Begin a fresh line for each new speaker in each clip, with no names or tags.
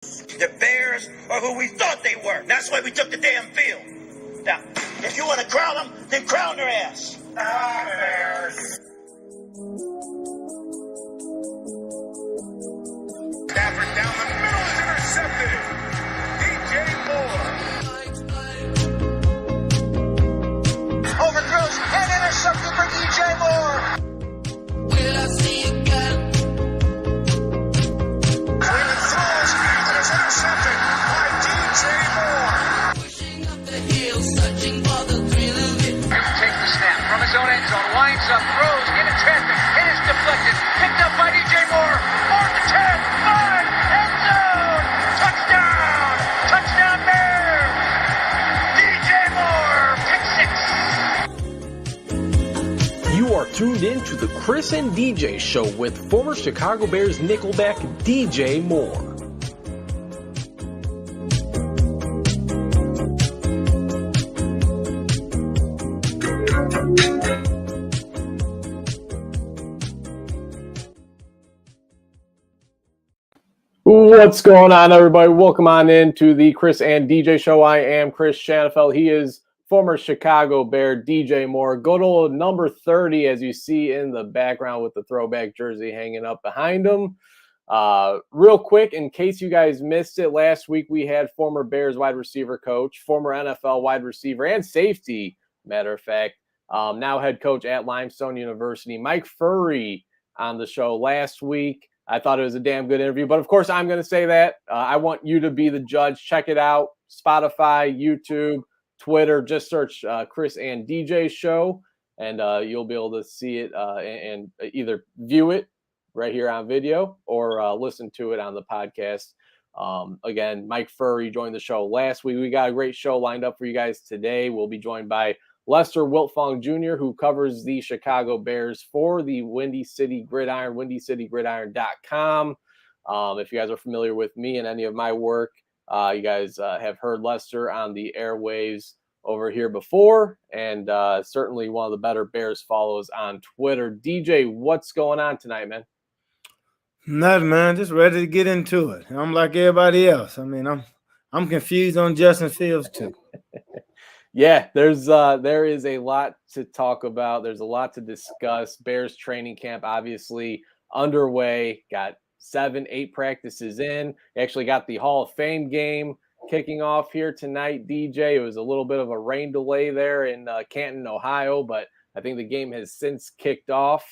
The Bears are who we thought they were. That's why we took the damn field. Now, if you want to crown them, then crown their ass. Bears.
Stafford down the middle is intercepted. DJ Moore.
Overthrows and intercepted for DJ Moore.
Will I see again?
Quinn throws and is intercepted by DJ Moore.
Pushing up the hill, searching for the thrill of it.
Takes the snap from his own end zone, lines up, throws into traffic, it is deflected, picked up by DJ Moore, Moore to 10, 5, end zone, touchdown, touchdown Bears, DJ Moore, pick 6.
You are tuned in to the Chris and DJ Show with former Chicago Bears nickelback DJ Moore. What's going on, everybody? Welcome on in to the Chris and DJ Show. I am Chris Shanafelt. He is former Chicago Bear DJ Moore. Good old number 30, as you see in the background with the throwback jersey hanging up behind him. Real quick, in case you guys missed it, last week we had former Bears wide receiver coach, former NFL wide receiver and safety, matter of fact, now head coach at Limestone University, Mike Furry, on the show last week. I thought it was a damn good interview, but of course I'm going to say that. I want you to be the judge. Check it out. Spotify, YouTube, Twitter. Just search Chris and DJ Show, and you'll be able to see it and either view it right here on video or listen to it on the podcast. Again, Mike Furry joined the show last week. We got a great show lined up for you guys today. We'll be joined by Lester Wiltfong Jr., who covers the Chicago Bears for the Windy City Gridiron, WindyCityGridiron.com. If you guys are familiar with me and any of my work, you guys have heard Lester on the airwaves over here before, and certainly one of the better Bears follows on Twitter. DJ, what's going on tonight, man?
Nothing, man. Just ready to get into it. I'm like everybody else. I mean, I'm confused on Justin Fields too.
Yeah, there is a lot to talk about. There's a lot to discuss. Bears training camp obviously underway. Got 7-8 practices in. Actually got the Hall of Fame game kicking off here tonight, DJ. It was a little bit of a rain delay there in Canton, Ohio, but I think the game has since kicked off.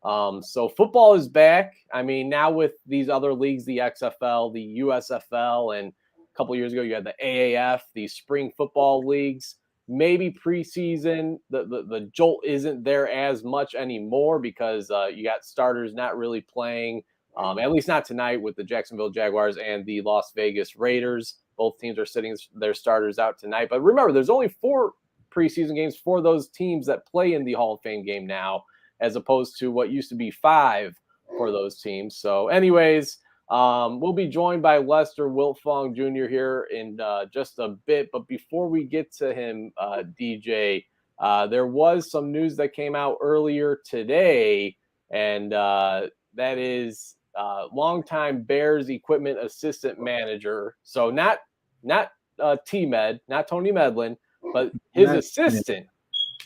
So football is back. I mean, now with these other leagues, the XFL, the USFL, and a couple years ago you had the AAF, the spring football leagues. Maybe preseason, the jolt isn't there as much anymore because you got starters not really playing, at least not tonight with the Jacksonville Jaguars and the Las Vegas Raiders. Both teams are sitting their starters out tonight. But remember, there's only 4 preseason games for those teams that play in the Hall of Fame game now, as opposed to what used to be 5 for those teams. So anyways, we'll be joined by Lester Wiltfong Jr. here in just a bit. But before we get to him, DJ, there was some news that came out earlier today, and that is longtime Bears equipment assistant manager. So not T-Med, not Tony Medlin, but his assistant,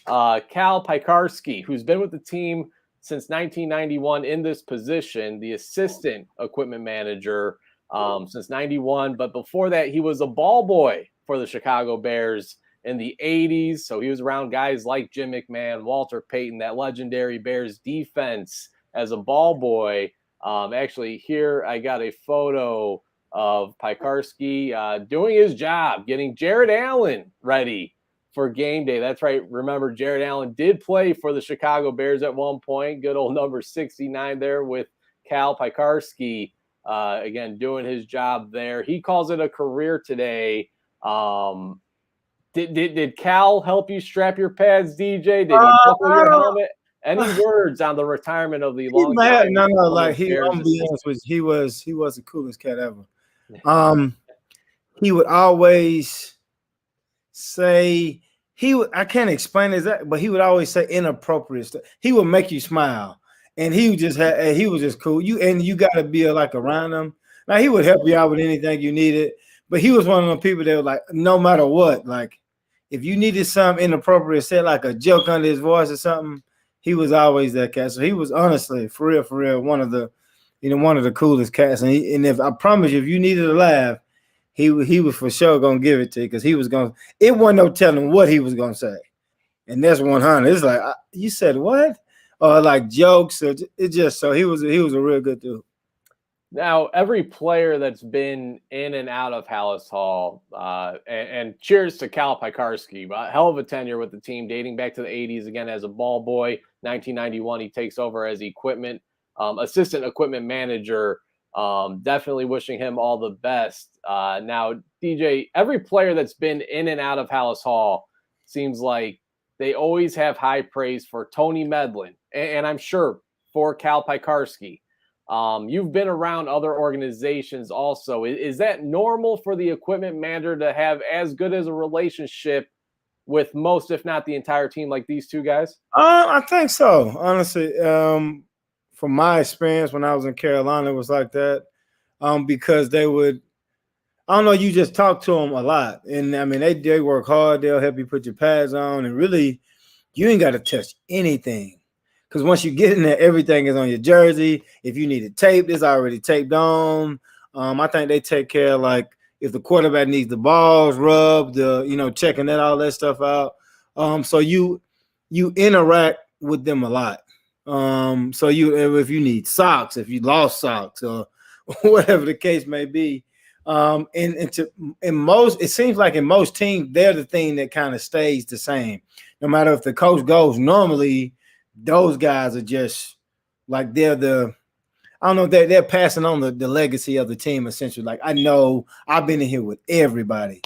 Cal Piekarski, who's been with the team since 1991 in this position, the assistant equipment manager since 91. But before that, he was a ball boy for the Chicago Bears in the 80s. So he was around guys like Jim McMahon, Walter Payton, that legendary Bears defense as a ball boy. Actually, here I got a photo of Piekarski doing his job, getting Jared Allen ready for game day. That's right. Remember, Jared Allen did play for the Chicago Bears at one point. Good old number 69 there with Cal Piekarski, again, doing his job there. He calls it a career today. Did Cal help you strap your pads, DJ? Did he buckle your helmet? Any words on the retirement of the long time?
No. Like I'm gonna be honest with you, he was the coolest cat ever. He would always say I can't explain it, but he would always say inappropriate stuff. He would make you smile, and he was just cool. You got to be like around him. Now he would help you out with anything you needed, but he was one of the people that were like, no matter what, like if you needed something inappropriate, said like a joke under his voice or something, he was always that cat. So he was honestly, for real, one of the coolest cats. And if I promise you, if you needed a laugh, he was for sure gonna give it to you because he was gonna. It wasn't no telling what he was gonna say, and that's 100. It's like you said what, or like jokes. Or it just so he was a real good dude.
Now, every player that's been in and out of Hallis Hall, and cheers to Cal Pikarski, hell of a tenure with the team dating back to the 80s. Again, as a ball boy, 1991, he takes over as assistant equipment manager. Definitely wishing him all the best. Now, DJ, every player that's been in and out of Hallis Hall seems like they always have high praise for Tony Medlin, and I'm sure for Cal Pikarski. You've been around other organizations also. Is that normal for the equipment manager to have as good as a relationship with most, if not the entire team, like these two guys?
I think so, honestly. From my experience when I was in Carolina, it was like that. Because they would, I don't know, you just talk to them a lot. And I mean, they work hard, they'll help you put your pads on, and really you ain't got to touch anything. Because once you get in there, everything is on your jersey. If you need it taped, it's already taped on. I think they take care of, like, if the quarterback needs the balls rubbed, checking all that stuff out. So you interact with them a lot. So if you need socks, if you lost socks, or whatever the case may be, it seems like in most teams, they're the thing that kind of stays the same. No matter if the coach goes, normally those guys are just like they're passing on the legacy of the team essentially. Like, I know I've been in here with everybody.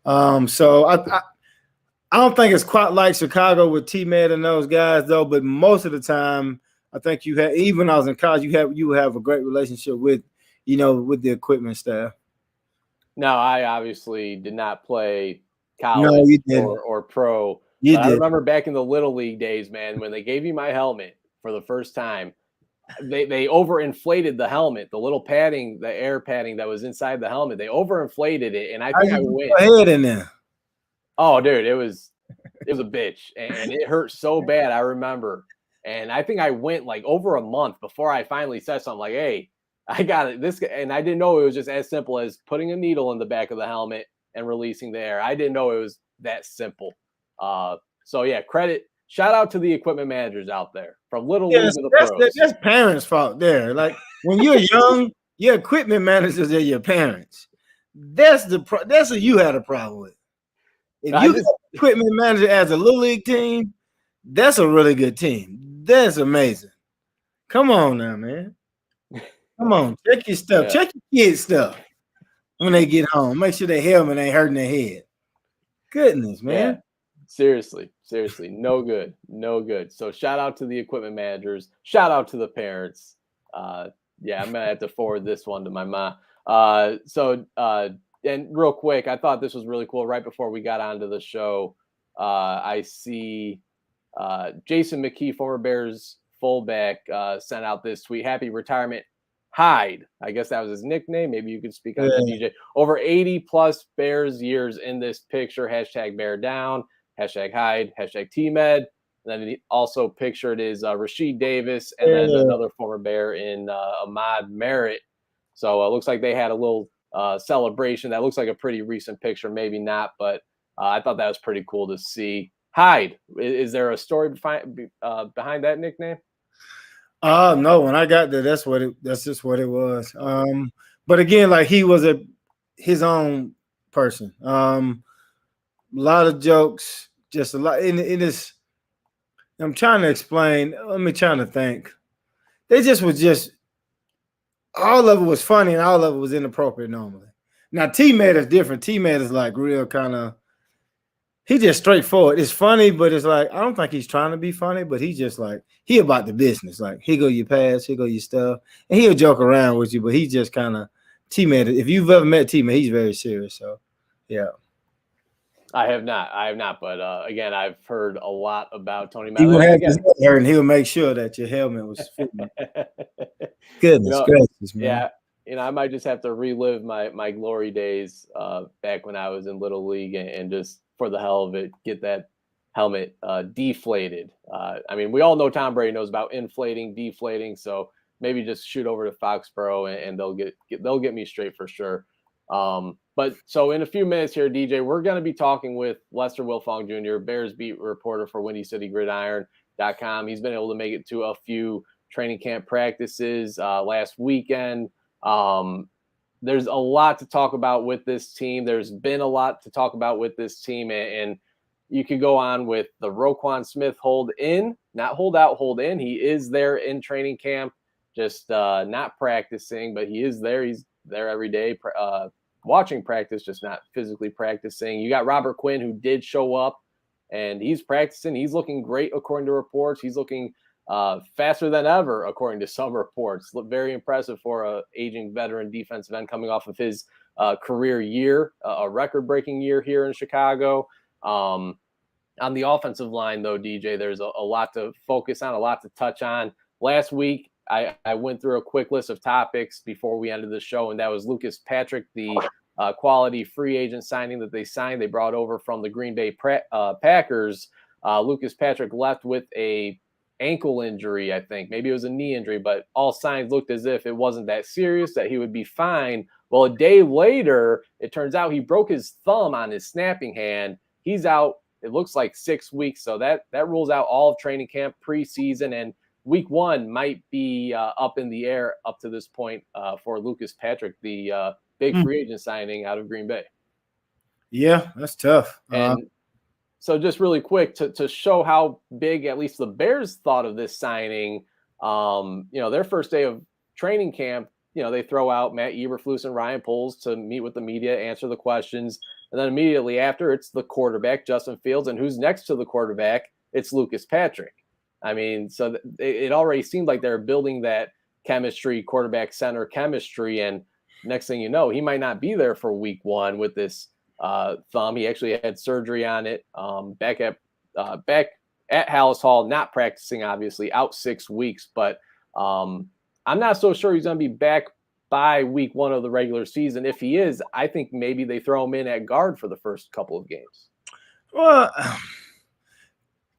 So I don't think it's quite like Chicago with T-Med and those guys though, but most of the time I think even when I was in college, you have a great relationship with the equipment staff.
No, I obviously did not play college or pro. I remember back in the Little League days, man, when they gave me my helmet for the first time, they overinflated the helmet, the little padding, the air padding that was inside the helmet. They overinflated it, and I think I went.
Head in there.
Oh, dude, it was a bitch, and it hurt so bad. I remember, and I think I went like over a month before I finally said something like, "Hey, I got it." And I didn't know it was just as simple as putting a needle in the back of the helmet and releasing the air. I didn't know it was that simple. So yeah, shout out to the equipment managers out there from Little League to the pros.
That's parents' fault there. Like, when you're young, your equipment managers are your parents. That's what you had a problem with. If you got an equipment manager as a Little League team, that's a really good team. That's amazing. Come on now, man. Come on, check your stuff. Yeah. Check your kids' stuff when they get home. Make sure their helmet ain't hurting their head. Goodness, man.
Yeah. Seriously, no good. So shout out to the equipment managers. Shout out to the parents. I'm gonna have to forward this one to my mom. And real quick, I thought this was really cool. Right before we got onto the show, I see Jason McKee, former Bears fullback, sent out this tweet: "Happy retirement, Hyde." I guess that was his nickname. Maybe you could speak on that, DJ. Over 80 plus Bears years in this picture. Hashtag Bear Down. Hashtag Hyde. Hashtag T-Med. And then he also pictured is Rasheed Davis and then another former Bear in Ahmad Merritt. So it looks like they had a little celebration. That looks like a pretty recent picture. Maybe not, but I thought that was pretty cool to see. Hyde, is there a story behind that nickname?
No, when I got there, that's just what it was. But again, like, he was his own person. A lot of jokes, just a lot. And it is, I'm trying to explain. Trying to think. They was all of it was funny and all of it was inappropriate normally. Now, T-Med is different. T-Med is like real kind of, he just straightforward. It's funny, but it's like, I don't think he's trying to be funny, but he just like, he about the business. Like, here go your pads, here go your stuff. And he'll joke around with you, but he just kind of, T-Med, if you've ever met T-Med, he's very serious. So, yeah.
I have not. But again, I've heard a lot about Tony
Medlin. He will have his head and he'll make sure that your helmet was fitting. Goodness gracious, man.
Yeah. I might just have to relive my glory days back when I was in Little League and just for the hell of it, get that helmet deflated. I mean, we all know Tom Brady knows about inflating, deflating, so maybe just shoot over to Foxborough and they'll get me straight for sure. But so in a few minutes here, DJ, we're going to be talking with Lester Wiltfong Jr., Bears beat reporter for WindyCityGridiron.com. He's been able to make it to a few training camp practices last weekend. There's a lot to talk about with this team. There's been a lot to talk about with this team, and you could go on with the Roquan Smith hold in, not hold out, hold in. He is there in training camp, just not practicing, but he is there. He's there every day watching practice, just not physically practicing. You got Robert Quinn, who did show up, and he's practicing. He's looking great according to reports. He's looking faster than ever according to some reports. Look very impressive for a aging veteran defensive end coming off of his career year, a record-breaking year here in Chicago. On the offensive line, though, DJ, there's a lot to focus on, a lot to touch on. Last week, I went through a quick list of topics before we ended the show, and that was Lucas Patrick, the quality free agent signing that they signed. They brought over from the Green Bay Packers. Lucas Patrick left with a ankle injury, I think. Maybe it was a knee injury, but all signs looked as if it wasn't that serious, that he would be fine. Well, a day later, it turns out he broke his thumb on his snapping hand. He's out, it looks like 6 weeks. So that rules out all of training camp, preseason, and week one might be up in the air up to this point for Lucas Patrick, the big free agent signing out of Green Bay. Yeah,
that's tough.
And so just really quick to show how big at least the Bears thought of this signing, their first day of training camp, they throw out Matt Eberflus and Ryan Poles to meet with the media, answer the questions. And then immediately after, it's the quarterback, Justin Fields. And who's next to the quarterback? It's Lucas Patrick. I mean, so it already seemed like they're building that chemistry, quarterback center chemistry. And next thing you know, he might not be there for week one with this thumb. He actually had surgery on it back at Hallis Hall, not practicing, obviously, out 6 weeks. But I'm not so sure he's going to be back by week one of the regular season. If he is, I think maybe they throw him in at guard for the first couple of games.
Well,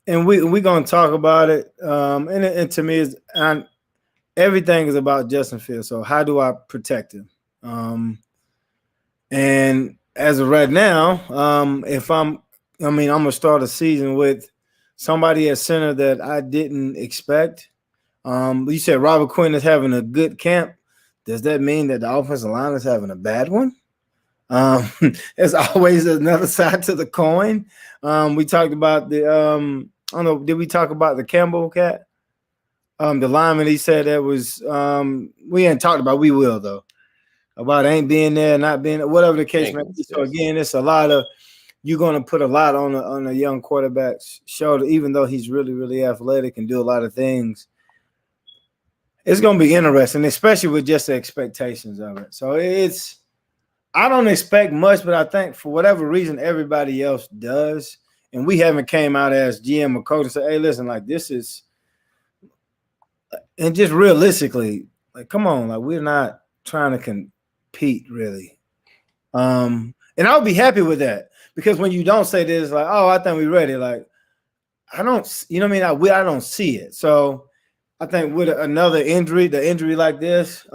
and we're going to talk about it. And to me, everything is about Justin Fields. So how do I protect him? And as of right now, I'm going to start a season with somebody at center that I didn't expect. You said Robert Quinn is having a good camp. Does that mean that the offensive line is having a bad one? There's always another side to the coin. We talked about I don't know, did we talk about the Campbell cat? The lineman, he said that was we ain't talked about, we will though. About ain't being there, not being there, whatever the case may be. So again, it's a lot of, you're going to put a lot on a young quarterback's shoulder, even though he's really, really athletic and do a lot of things. It's going to be interesting, especially with just the expectations of it. So I don't expect much, but I think for whatever reason, everybody else does. And we haven't came out as GM or coach and said, hey, listen, like this is, and just realistically, like, come on, like we're not trying to compete really. And I'll be happy with that, because when you don't say this, like, oh, I think we're ready. Like, I don't, you know what I mean? I don't see it. So I think with another injury, the injury like this,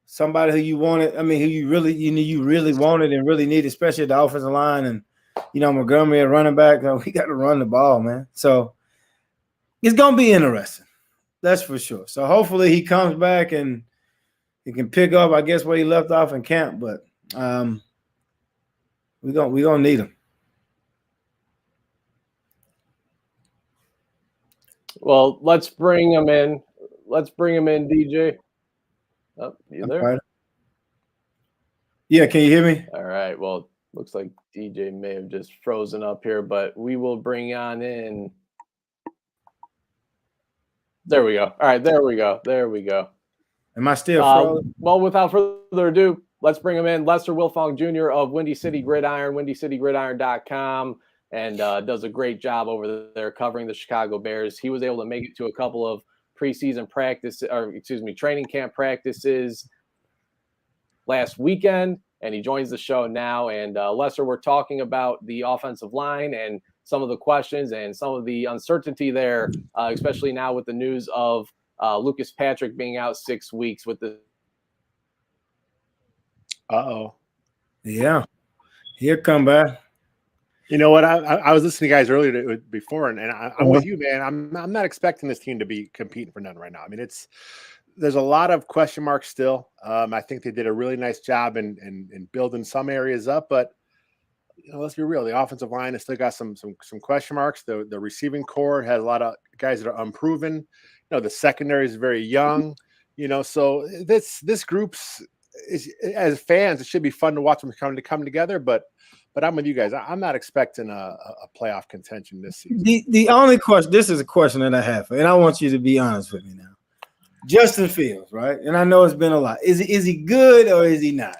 somebody who you wanted, who you really wanted and really needed, especially at the offensive line, and Montgomery at running back, we got to run the ball, man. So it's gonna be interesting, that's for sure. So hopefully he comes back and he can pick up, I guess, where he left off in camp. But we're gonna need him.
Well, let's bring him in. DJ. Oh, you there?
Right. Yeah, can you hear me?
All right. Well, looks like DJ may have just frozen up here, but we will bring on in. There we go. All right, there we go.
Am I still frozen?
Well, without further ado, let's bring him in. Lester Wiltfong Jr. of Windy City Gridiron, WindyCityGridiron.com. And does a great job over there covering the Chicago Bears. He was able to make it to a couple of training camp practices. last weekend, and he joins the show now. And Lester, we're talking about the offensive line and some of the questions and some of the uncertainty there, especially now with the news of Lucas Patrick being out 6 weeks with the.
Yeah, he'll come back.
You know what? I was listening to you guys earlier before, and I'm with you, man. I'm not expecting this team to be competing for nothing right now. I mean, there's a lot of question marks still. I think they did a really nice job in building some areas up, but let's be real. The offensive line has still got some question marks. The receiving core has a lot of guys that are unproven. The secondary is very young. So this group's as fans, it should be fun to watch them come together. But I'm with you guys. I'm not expecting a playoff contention this season.
The only question, this is a question that I have, and I want you to be honest with me now. Justin Fields, right? And I know it's been a lot. Is he good or is he not?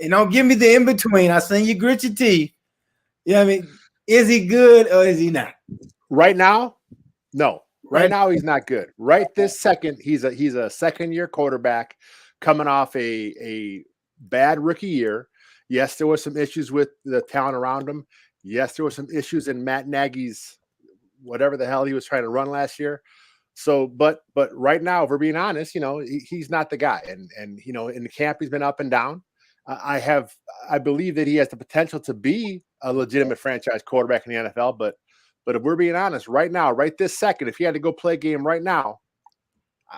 And don't give me the in between. I seen you grit your teeth. You know what I mean? Is he good or is he not?
Right now, no. Right now, he's not good. Right this second, he's a second-year quarterback coming off a bad rookie year. Yes, there was some issues with the talent around him. Yes, there were some issues in Matt Nagy's whatever the hell he was trying to run last year. So, but right now, if we're being honest, he's not the guy. And in the camp, he's been up and down. I believe that he has the potential to be a legitimate franchise quarterback in the NFL. But if we're being honest, right now, right this second, if he had to go play a game right now,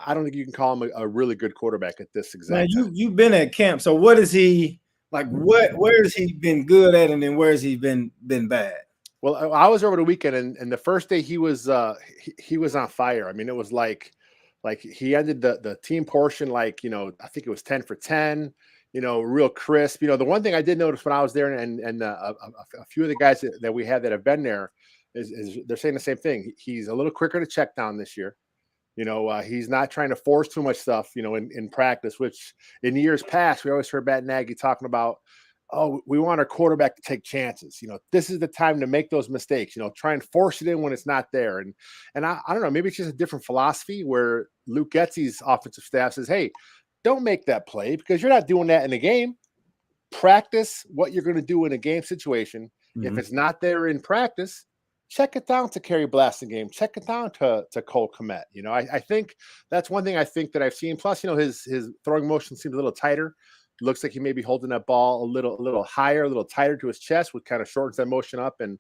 I don't think you can call him a really good quarterback at this exact time.
You've been at camp. So what is he like? Where has he been good at, and then where has he been bad?
Well, I was over the weekend, and the first day he was on fire. I mean, it was like he ended the team portion I think it was 10 for 10. Real crisp. The one thing I did notice when I was there, and a few of the guys that we had that have been there is they're saying the same thing. He's a little quicker to check down this year. He's not trying to force too much stuff, in practice, which in years past, we always heard Matt Nagy talking about, we want our quarterback to take chances. This is the time to make those mistakes, try and force it in when it's not there. And I don't know, maybe it's just a different philosophy where Luke Getsy's offensive staff says, hey, don't make that play because you're not doing that in a game. Practice what you're going to do in a game situation. Mm-hmm. If it's not there in practice, check it down to Kerry Blasingame. Check it down to Cole Kmet. I think that's one thing I think that I've seen. Plus, his throwing motion seems a little tighter. Looks like he may be holding that ball a little higher, a little tighter to his chest, which kind of shortens that motion up. And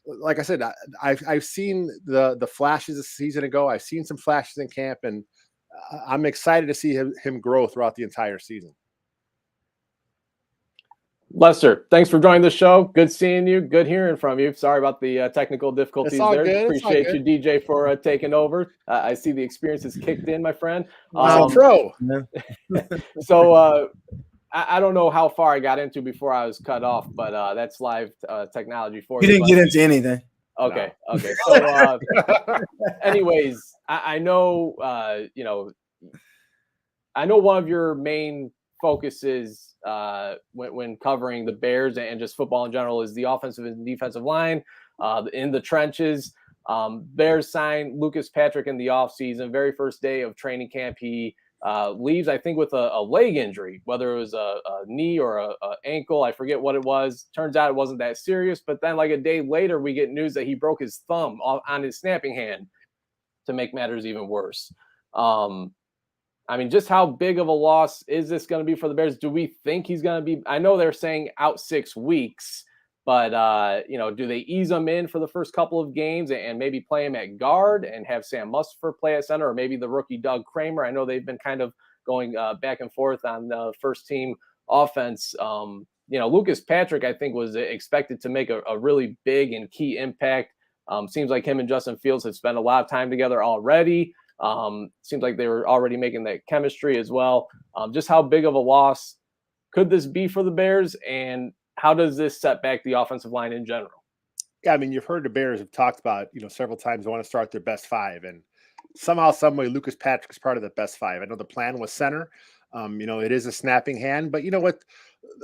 like I said, I've seen the flashes a season ago. I've seen some flashes in camp, and I'm excited to see him grow throughout the entire season.
Lester, thanks for joining the show. Good seeing you. Good hearing from you. Sorry about the technical difficulties there.
Good.
Appreciate you, DJ, for taking over. I see the experience has kicked in, my friend.
Pro.
So I don't know how far I got into before I was cut off, but that's live technology for you.
You didn't get into anything.
Okay. No. Okay. So, anyways, I know, I know one of your main focuses when covering the Bears and just football in general is the offensive and defensive line in the trenches. Bears signed Lucas Patrick in the offseason. Very first day of training camp, he leaves, I think, with a leg injury, whether it was a knee or a ankle. I forget what it was. Turns out it wasn't that serious. But then like a day later, we get news that he broke his thumb on his snapping hand to make matters even worse. I mean, just how big of a loss is this going to be for the Bears? Do we think he's going to be – I know they're saying out 6 weeks, but, do they ease him in for the first couple of games and maybe play him at guard and have Sam Mustipher play at center, or maybe the rookie Doug Kramer? I know they've been kind of going back and forth on the first-team offense. Lucas Patrick, I think, was expected to make a really big and key impact. Seems like him and Justin Fields have spent a lot of time together already. Seems like they were already making that chemistry as well. Just how big of a loss could this be for the Bears, and how does this set back the offensive line in general?
Yeah, I mean, you've heard the Bears have talked about, several times they want to start their best 5, and somehow, some way, Lucas Patrick is part of the best 5. I know the plan was center. It is a snapping hand, but you know what?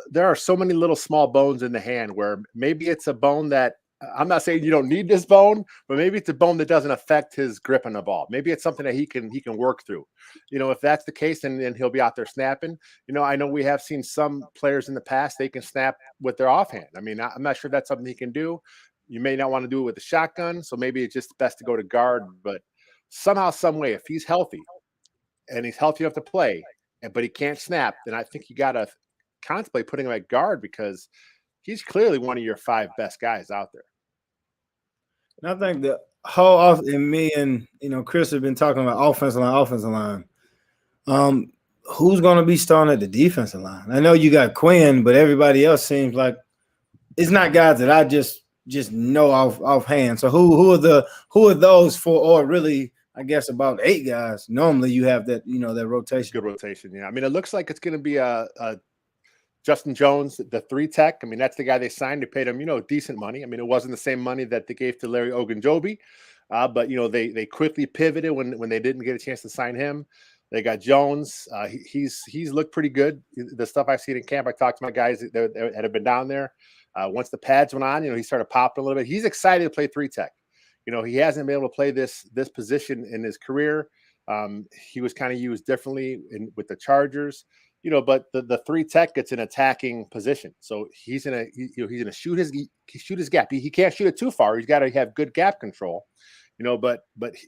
There are so many little small bones in the hand where maybe it's a bone that I'm not saying you don't need this bone, but maybe it's a bone that doesn't affect his grip on the ball. Maybe it's something that he can work through. If that's the case, then he'll be out there snapping. I know we have seen some players in the past, they can snap with their offhand. I mean, I'm not sure that's something he can do. You may not want to do it with a shotgun, so maybe it's just best to go to guard. But somehow, some way, if he's healthy and he's healthy enough to play, but he can't snap, then I think you got to contemplate putting him at guard because he's clearly one of your 5 best guys out there.
And I think the whole off, and me and Chris have been talking about offensive line. Who's going to be starting at the defensive line? I know you got Quinn, but everybody else seems like it's not guys that I just know offhand. So who are those 4, or really, I guess about 8 guys? Normally you have that that rotation.
Good rotation, yeah. I mean, it looks like it's going to be a Justin Jones, the 3 tech. I mean, that's the guy they signed. They paid him, decent money. I mean, it wasn't the same money that they gave to Larry Ogunjobi, but they quickly pivoted when they didn't get a chance to sign him. They got Jones. He's looked pretty good. The stuff I've seen in camp, I talked to my guys that have been down there. Once the pads went on, he started popping a little bit. He's excited to play 3 tech. He hasn't been able to play this position in his career. He was kind of used differently with the Chargers. But the 3 tech gets an attacking position, so he's gonna shoot his gap. He can't shoot it too far. He's got to have good gap control, But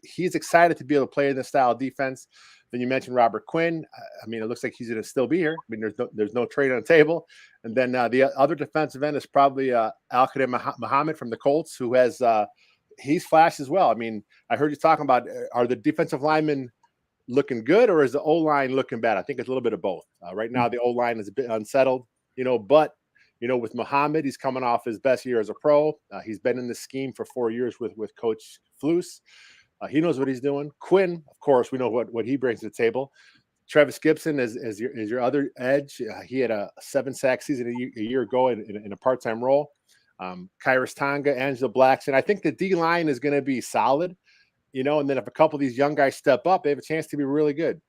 he's excited to be able to play in this style of defense. Then you mentioned Robert Quinn. I mean, it looks like he's going to still be here. I mean, there's no trade on the table. And then the other defensive end is probably Al-Qadim Muhammad from the Colts, who has he's flashed as well. I mean, I heard you talking about are the defensive linemen looking good, or is the O-line looking bad? I think it's a little bit of both. Right now, the O-line is a bit unsettled, but with Muhammad, he's coming off his best year as a pro. He's been in the scheme for 4 years with Coach Flus. He knows what he's doing. Quinn, of course, we know what he brings to the table. Travis Gibson is your other edge. He had a 7-sack season a year ago in a part-time role. Kairos Tonga, Angela Blackson. I think the D-line is going to be solid. And then if a couple of these young guys step up, they have a chance to be really good.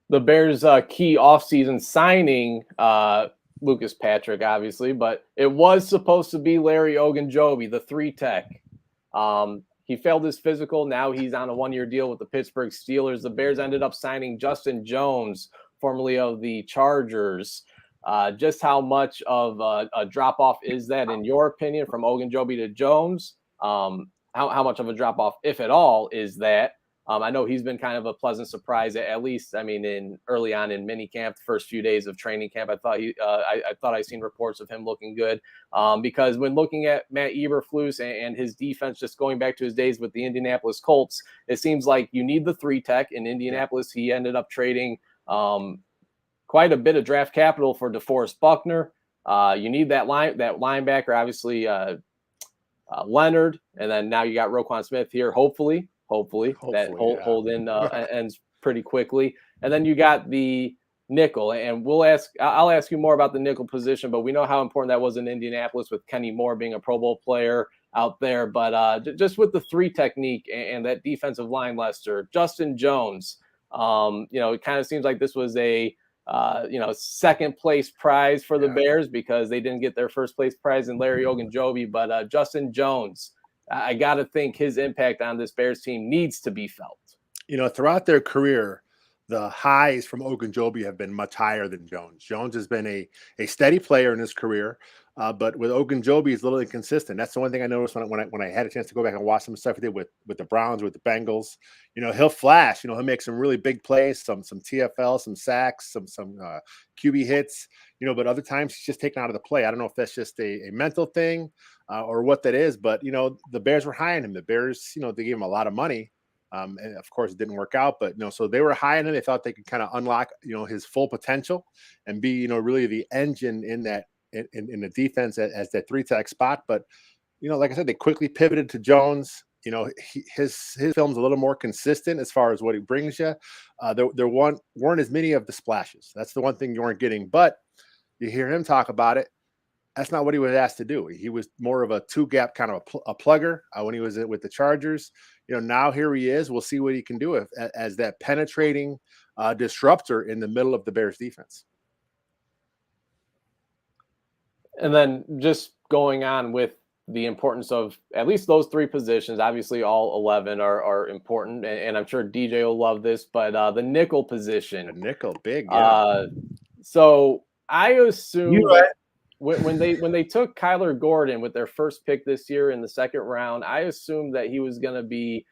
The Bears' key offseason signing, Lucas Patrick, obviously, but it was supposed to be Larry Ogunjobi, the 3 tech. He failed his physical. Now he's on a 1-year deal with the Pittsburgh Steelers. The Bears ended up signing Justin Jones, formerly of the Chargers. Just how much of a drop-off is that, in your opinion, from Ogunjobi to Jones? How much of a drop-off, if at all, is that? I know he's been kind of a pleasant surprise, at least, I mean, early on in minicamp, the first few days of training camp. I thought I seen reports of him looking good because when looking at Matt Eberflus and his defense, just going back to his days with the Indianapolis Colts, it seems like you need the 3 tech. In Indianapolis, he ended up trading quite a bit of draft capital for DeForest Buckner. You need that linebacker, obviously, Leonard, and then now you got Roquan Smith here. Hopefully that hold in ends pretty quickly, and then you got the nickel. And I'll ask you more about the nickel position, but we know how important that was in Indianapolis with Kenny Moore being a Pro Bowl player out there. But just with the 3 technique and that defensive line, Lester, Justin Jones, it kind of seems like this was a second place prize for the Bears because they didn't get their first place prize in Larry Ogunjobi. But Justin Jones, I got to think his impact on this Bears team needs to be felt.
Throughout their career, the highs from Ogunjobi have been much higher than Jones. Jones has been a steady player in his career, but with Ogunjobi, he's a little inconsistent. That's the one thing I noticed when I had a chance to go back and watch some stuff he did with the Browns, with the Bengals. He'll flash. He'll make some really big plays, some TFL, some sacks, some QB hits. But other times he's just taken out of the play. I don't know if that's just a mental thing or what that is. But the Bears were high on him. The Bears, they gave him a lot of money. And of course, it didn't work out, but so they were high on him. They thought they could kind of unlock, his full potential and be, really the engine in that in the defense as that 3 tech spot. But like I said, they quickly pivoted to Jones. His film's a little more consistent as far as what he brings you. There weren't as many of the splashes. That's the one thing you weren't getting. But you hear him talk about it. That's not what he was asked to do. He was more of a 2-gap kind of a plugger when he was with the Chargers. Now here he is. We'll see what he can do as that penetrating disruptor in the middle of the Bears defense.
And then just going on with the importance of at least those 3 positions. Obviously, all 11 are important, and I'm sure DJ will love this. But the nickel position,
The nickel, big, yeah.
So I assume
You're right.
when they took Kyler Gordon with their first pick this year in the 2nd round, I assumed that he was going to be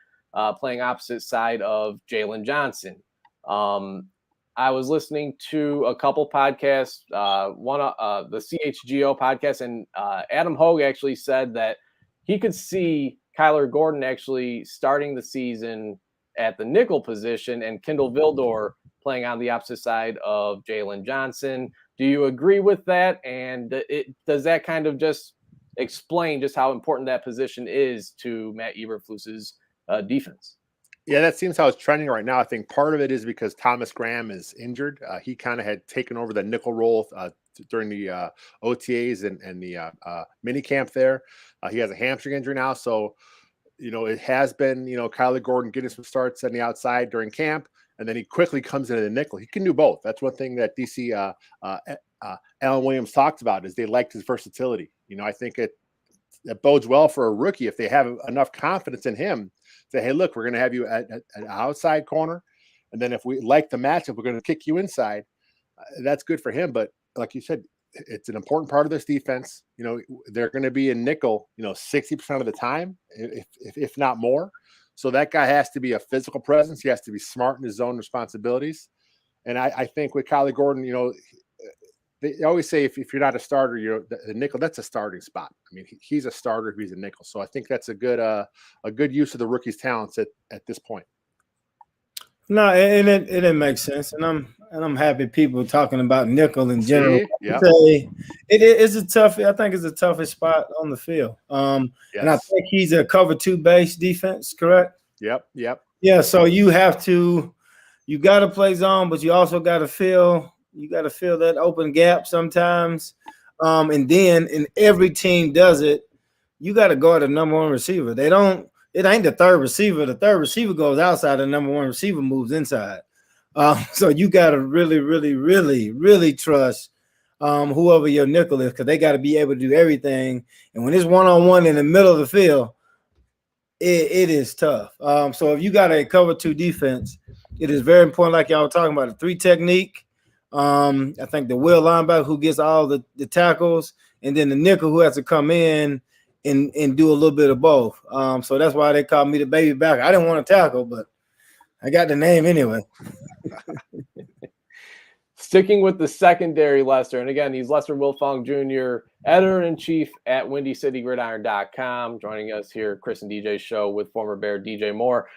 playing opposite side of Jalen Johnson. I was listening to a couple podcasts, one the CHGO podcast, and Adam Hogue actually said that he could see Kyler Gordon actually starting the season at the nickel position and Kindle Vildor playing on the opposite side of Jalen Johnson. Do you agree with that? And does that kind of just explain just how important that position is to Matt Eberflus's defense?
Yeah, that seems how it's trending right now. I think part of it is because Thomas Graham is injured. He kind of had taken over the nickel role during the OTAs and the mini camp there. He has a hamstring injury now. So, it has been, Kyler Gordon getting some starts on the outside during camp, and then he quickly comes into the nickel. He can do both. That's one thing that DC Alan Williams talked about is they liked his versatility. I think it bodes well for a rookie if they have enough confidence in him. Say, hey, look, we're going to have you at an outside corner, and then if we like the matchup, we're going to kick you inside. That's good for him. But like you said, it's an important part of this defense. They're going to be in nickel, 60% of the time, if not more. So that guy has to be a physical presence. He has to be smart in his own responsibilities. And I think with Kyler Gordon, they always say if you're not a starter, the nickel, that's a starting spot. I mean, he's a starter if he's a nickel. So I think that's a good use of the rookie's talents at this point.
No, and it makes sense, and I'm happy people talking about nickel in general.
Yeah,
it is a tough. I think it's the toughest spot on the field. And I think he's a cover 2 base defense, correct?
Yep.
Yeah, so you got to play zone, but you also got to fill that open gap sometimes. And every team does it. You got to guard the number 1 receiver. It ain't the 3rd receiver. The 3rd receiver goes outside. The number 1 receiver moves inside. So you got to really, really, really, really trust whoever your nickel is, because they got to be able to do everything. And when it's 1-on-1 in the middle of the field, it is tough. So if you got a cover 2 defense, it is very important, like y'all were talking about, the 3 technique. I think the will linebacker who gets all the tackles, and then the nickel who has to come in and do a little bit of both. So that's why they call me the baby back. I didn't want to tackle, but I got the name anyway.
Sticking with the secondary, Lester, and again, he's Lester Wiltfong Jr., editor-in-chief at WindyCityGridiron.com, joining us here, Chris and DJ's show with former Bear DJ Moore.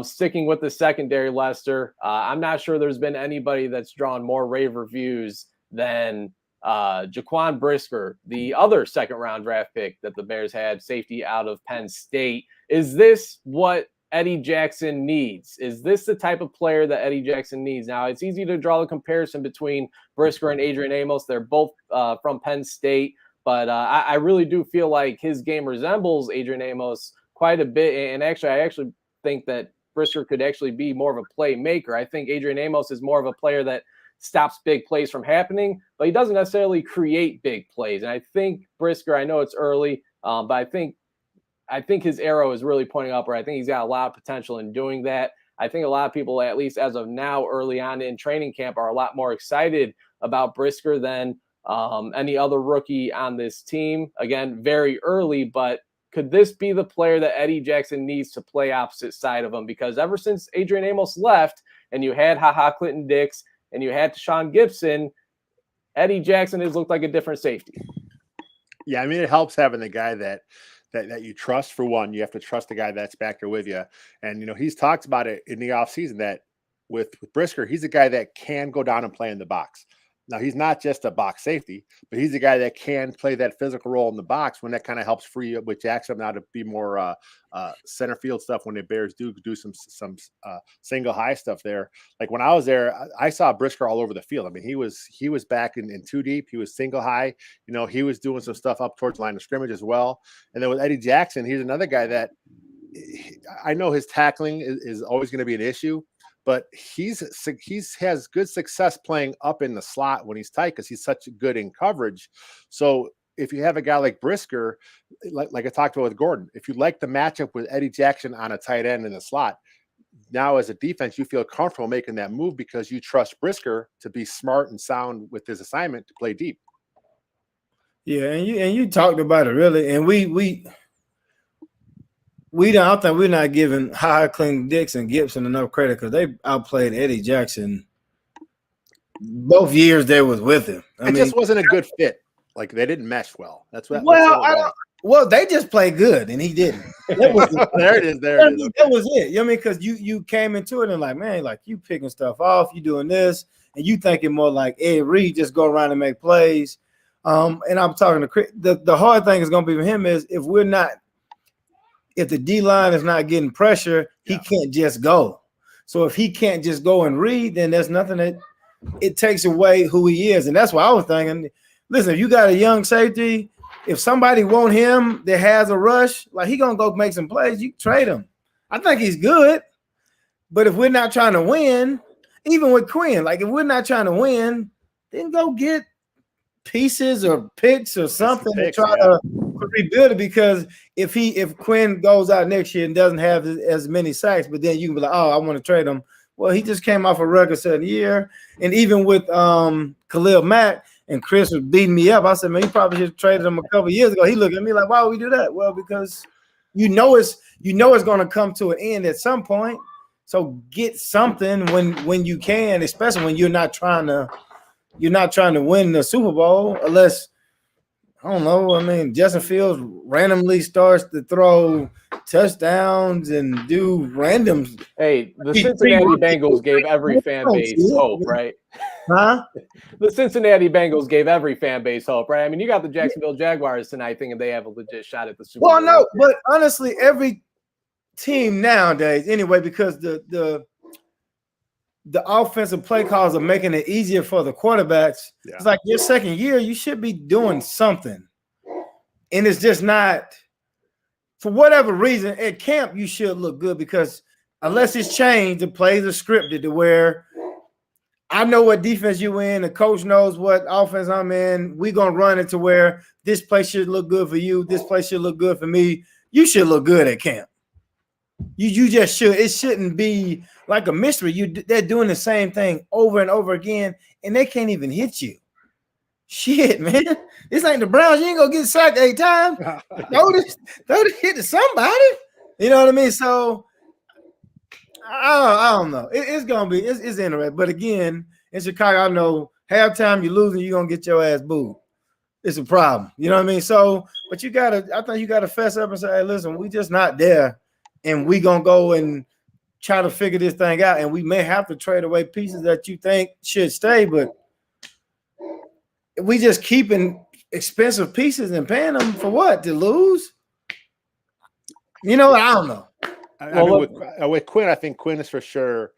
Sticking with the secondary, Lester, I'm not sure there's been anybody that's drawn more rave reviews than Jaquan Brisker, the other 2nd-round draft pick that the Bears had, safety out of Penn State. Is this what Eddie Jackson needs? Is this the type of player that Eddie Jackson needs? Now, it's easy to draw a comparison between Brisker and Adrian Amos. They're both from Penn State, but I really do feel like his game resembles Adrian Amos quite a bit. And actually, I think that Brisker could actually be more of a playmaker. I think Adrian Amos is more of a player that stops big plays from happening, but he doesn't necessarily create big plays. And I think Brisker, I know it's early, but I think his arrow is really pointing upward. I think he's got a lot of potential in doing that. I think a lot of people, at least as of now, early on in training camp, are a lot more excited about Brisker than any other rookie on this team. Again, very early, but could this be the player that Eddie Jackson needs to play opposite side of him? Because ever since Adrian Amos left and you had Clinton Dix and you had Tashawn Gibson, Eddie Jackson has looked like a different safety.
Yeah, I mean, it helps having the guy that you trust. For one, you have to trust the guy that's back there with you. And, he's talked about it in the offseason that with Brisker, he's a guy that can go down and play in the box. Now, he's not just a box safety, but he's a guy that can play that physical role in the box when that kind of helps free up with Jackson now to be more center field stuff when the Bears do some single high stuff there. Like when I was there, I saw Brisker all over the field. I mean, he was back in 2 deep. He was single high. He was doing some stuff up towards the line of scrimmage as well. And then with Eddie Jackson, he's another guy that I know his tackling is always going to be an issue, but he's has good success playing up in the slot when he's tight because he's such good in coverage. So if you have a guy like Brisker, like I talked about with Gordon, if you like the matchup with Eddie Jackson on a tight end in the slot, now as a defense, you feel comfortable making that move because you trust Brisker to be smart and sound with his assignment to play deep.
Yeah, and you talked about it really, and we don't. I think we're not giving Clinton Dix and Gibson enough credit because they outplayed Eddie Jackson both years they was with him.
It just wasn't a good fit. Like they didn't mesh well. That's what.
Well, they just played good, and he didn't.
There it is. There it is. Okay.
That was it. You know what I mean? Because you came into it and like, man, like you picking stuff off, you doing this, and you thinking more like Ed Reed, just go around and make plays. And I'm talking to Chris. The hard thing is going to be for him is if the D line is not getting pressure, he can't just go. So if he can't just go and read, then there's nothing that it takes away who he is. And that's why I was thinking, listen, if you got a young safety, if somebody want him that has a rush, like he gonna go make some plays, you trade him. I think he's good. But if we're not trying to win, even with Quinn, like if we're not trying to win, then go get pieces or picks or something to try to rebuild it. Because if Quinn goes out next year and doesn't have as many sacks, but then you can be like, oh, I want to trade him. Well, he just came off a record-setting year. And even with Khalil Mack, and Chris was beating me up. I said, man, you probably should have traded him a couple of years ago. He looked at me like, why would we do that? Well, because you know it's going to come to an end at some point. So get something when you can, especially when you're not trying to win the Super Bowl, unless I don't know. I mean, Justin Fields randomly starts to throw touchdowns and do random.
Hey, the Cincinnati Bengals gave every fan base hope, right?
Huh?
The Cincinnati Bengals gave every fan base hope, right? I mean, you got the Jacksonville Jaguars tonight thinking they have a legit shot at the Super Bowl.
Well, no, but honestly, every team nowadays, anyway, because the offensive play calls are making it easier for the quarterbacks. Yeah. It's like your second year, you should be doing something. And it's just not, for whatever reason, at camp, you should look good because unless it's changed, the plays are scripted to where I know what defense you in, the coach knows what offense I'm in. We're going to run it to where this play should look good for you. This play should look good for me. You should look good at camp. You just should. It shouldn't be like a mystery. They're doing the same thing over and over again, and they can't even hit you. Shit, man. This ain't the Browns. You ain't going to get sacked 8 times. Throw this hit to somebody. You know what I mean? So, I don't know. It's gonna be it's interesting. But again, in Chicago, I know halftime you're losing, you're gonna get your ass booed. It's a problem. You know what I mean? So, but I think you gotta fess up and say, hey, listen, we just not there, and we gonna go and try to figure this thing out. And we may have to trade away pieces that you think should stay, but we just keeping expensive pieces and paying them for what? To lose? You know, I don't know.
With Quinn, I think Quinn is for sure.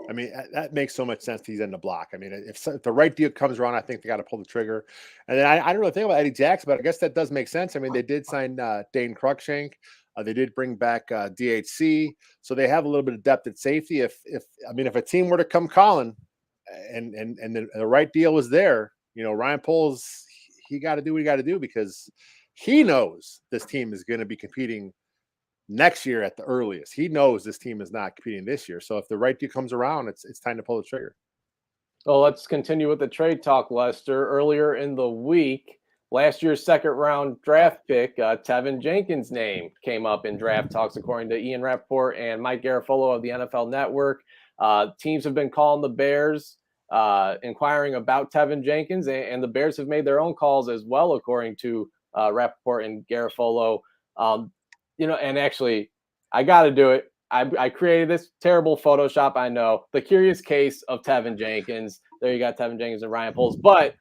I mean, that makes so much sense. He's in the block. I mean, if the right deal comes around, I think they got to pull the trigger. And then I don't really think about Eddie Jackson, but I guess that does make sense. I mean, they did sign Dane Cruikshank. They did bring back DHC, so they have a little bit of depth at safety. If a team were to come calling, and the right deal was there, you know, Ryan Poles, he got to do what he got to do because he knows this team is going to be competing next year at the earliest. He knows this team is not competing this year. So if the right deal comes around, it's time to pull the trigger.
Well, let's continue with the trade talk, Lester. Earlier in the week, last year's second-round draft pick, Tevin Jenkins' name came up in draft talks, according to Ian Rappaport and Mike Garafolo of the NFL Network. Teams have been calling the Bears, inquiring about Tevin Jenkins, and the Bears have made their own calls as well, according to Rappaport and Garafolo. You know, and actually, I got to do it. I created this terrible Photoshop, I know. The curious case of Tevin Jenkins. There you got Tevin Jenkins and Ryan Poles. But,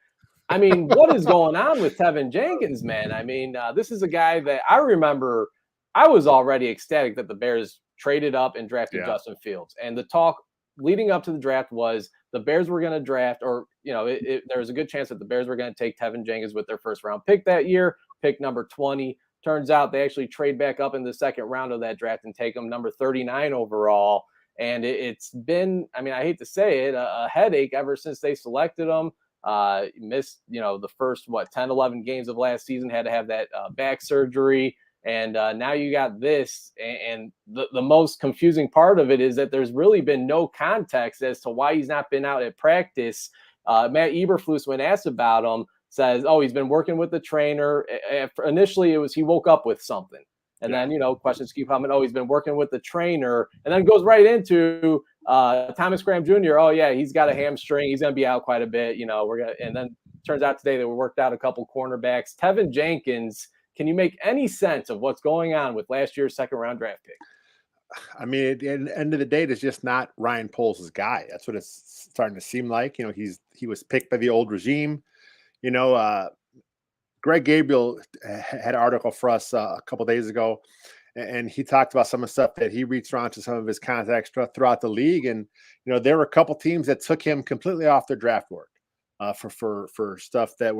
I mean, what is going on with Tevin Jenkins, man? I mean, this is a guy that I remember I was already ecstatic that the Bears traded up and drafted Justin Fields. And the talk leading up to the draft was the Bears were going to draft, or, you know, there was a good chance that the Bears were going to take Tevin Jenkins with their first-round pick that year, pick number 20. Turns out they actually trade back up in the second round of that draft and take them number 39 overall. And it's been, I mean, I hate to say it, a headache ever since they selected them. Missed, the first 10, 11 games of last season, had to have that back surgery. And now you got this. And the most confusing part of it is that there's really been no context as to why he's not been out at practice. Matt Eberflus, when asked about him, says, oh, he's been working with the trainer. Initially, it was he woke up with something. And then, questions keep coming. Oh, he's been working with the trainer. And then goes right into Thomas Graham Jr. Oh, yeah, he's got a hamstring. He's going to be out quite a bit. And then turns out today that we worked out a couple cornerbacks. Tevin Jenkins, can you make any sense of what's going on with last year's second-round draft pick?
I mean, at the end of the day, it's just not Ryan Poles' guy. That's what it's starting to seem like. He was picked by the old regime. Greg Gabriel had an article for us a couple days ago, and he talked about some of the stuff that he reached around to some of his contacts throughout the league. And, there were a couple teams that took him completely off their draft board for stuff that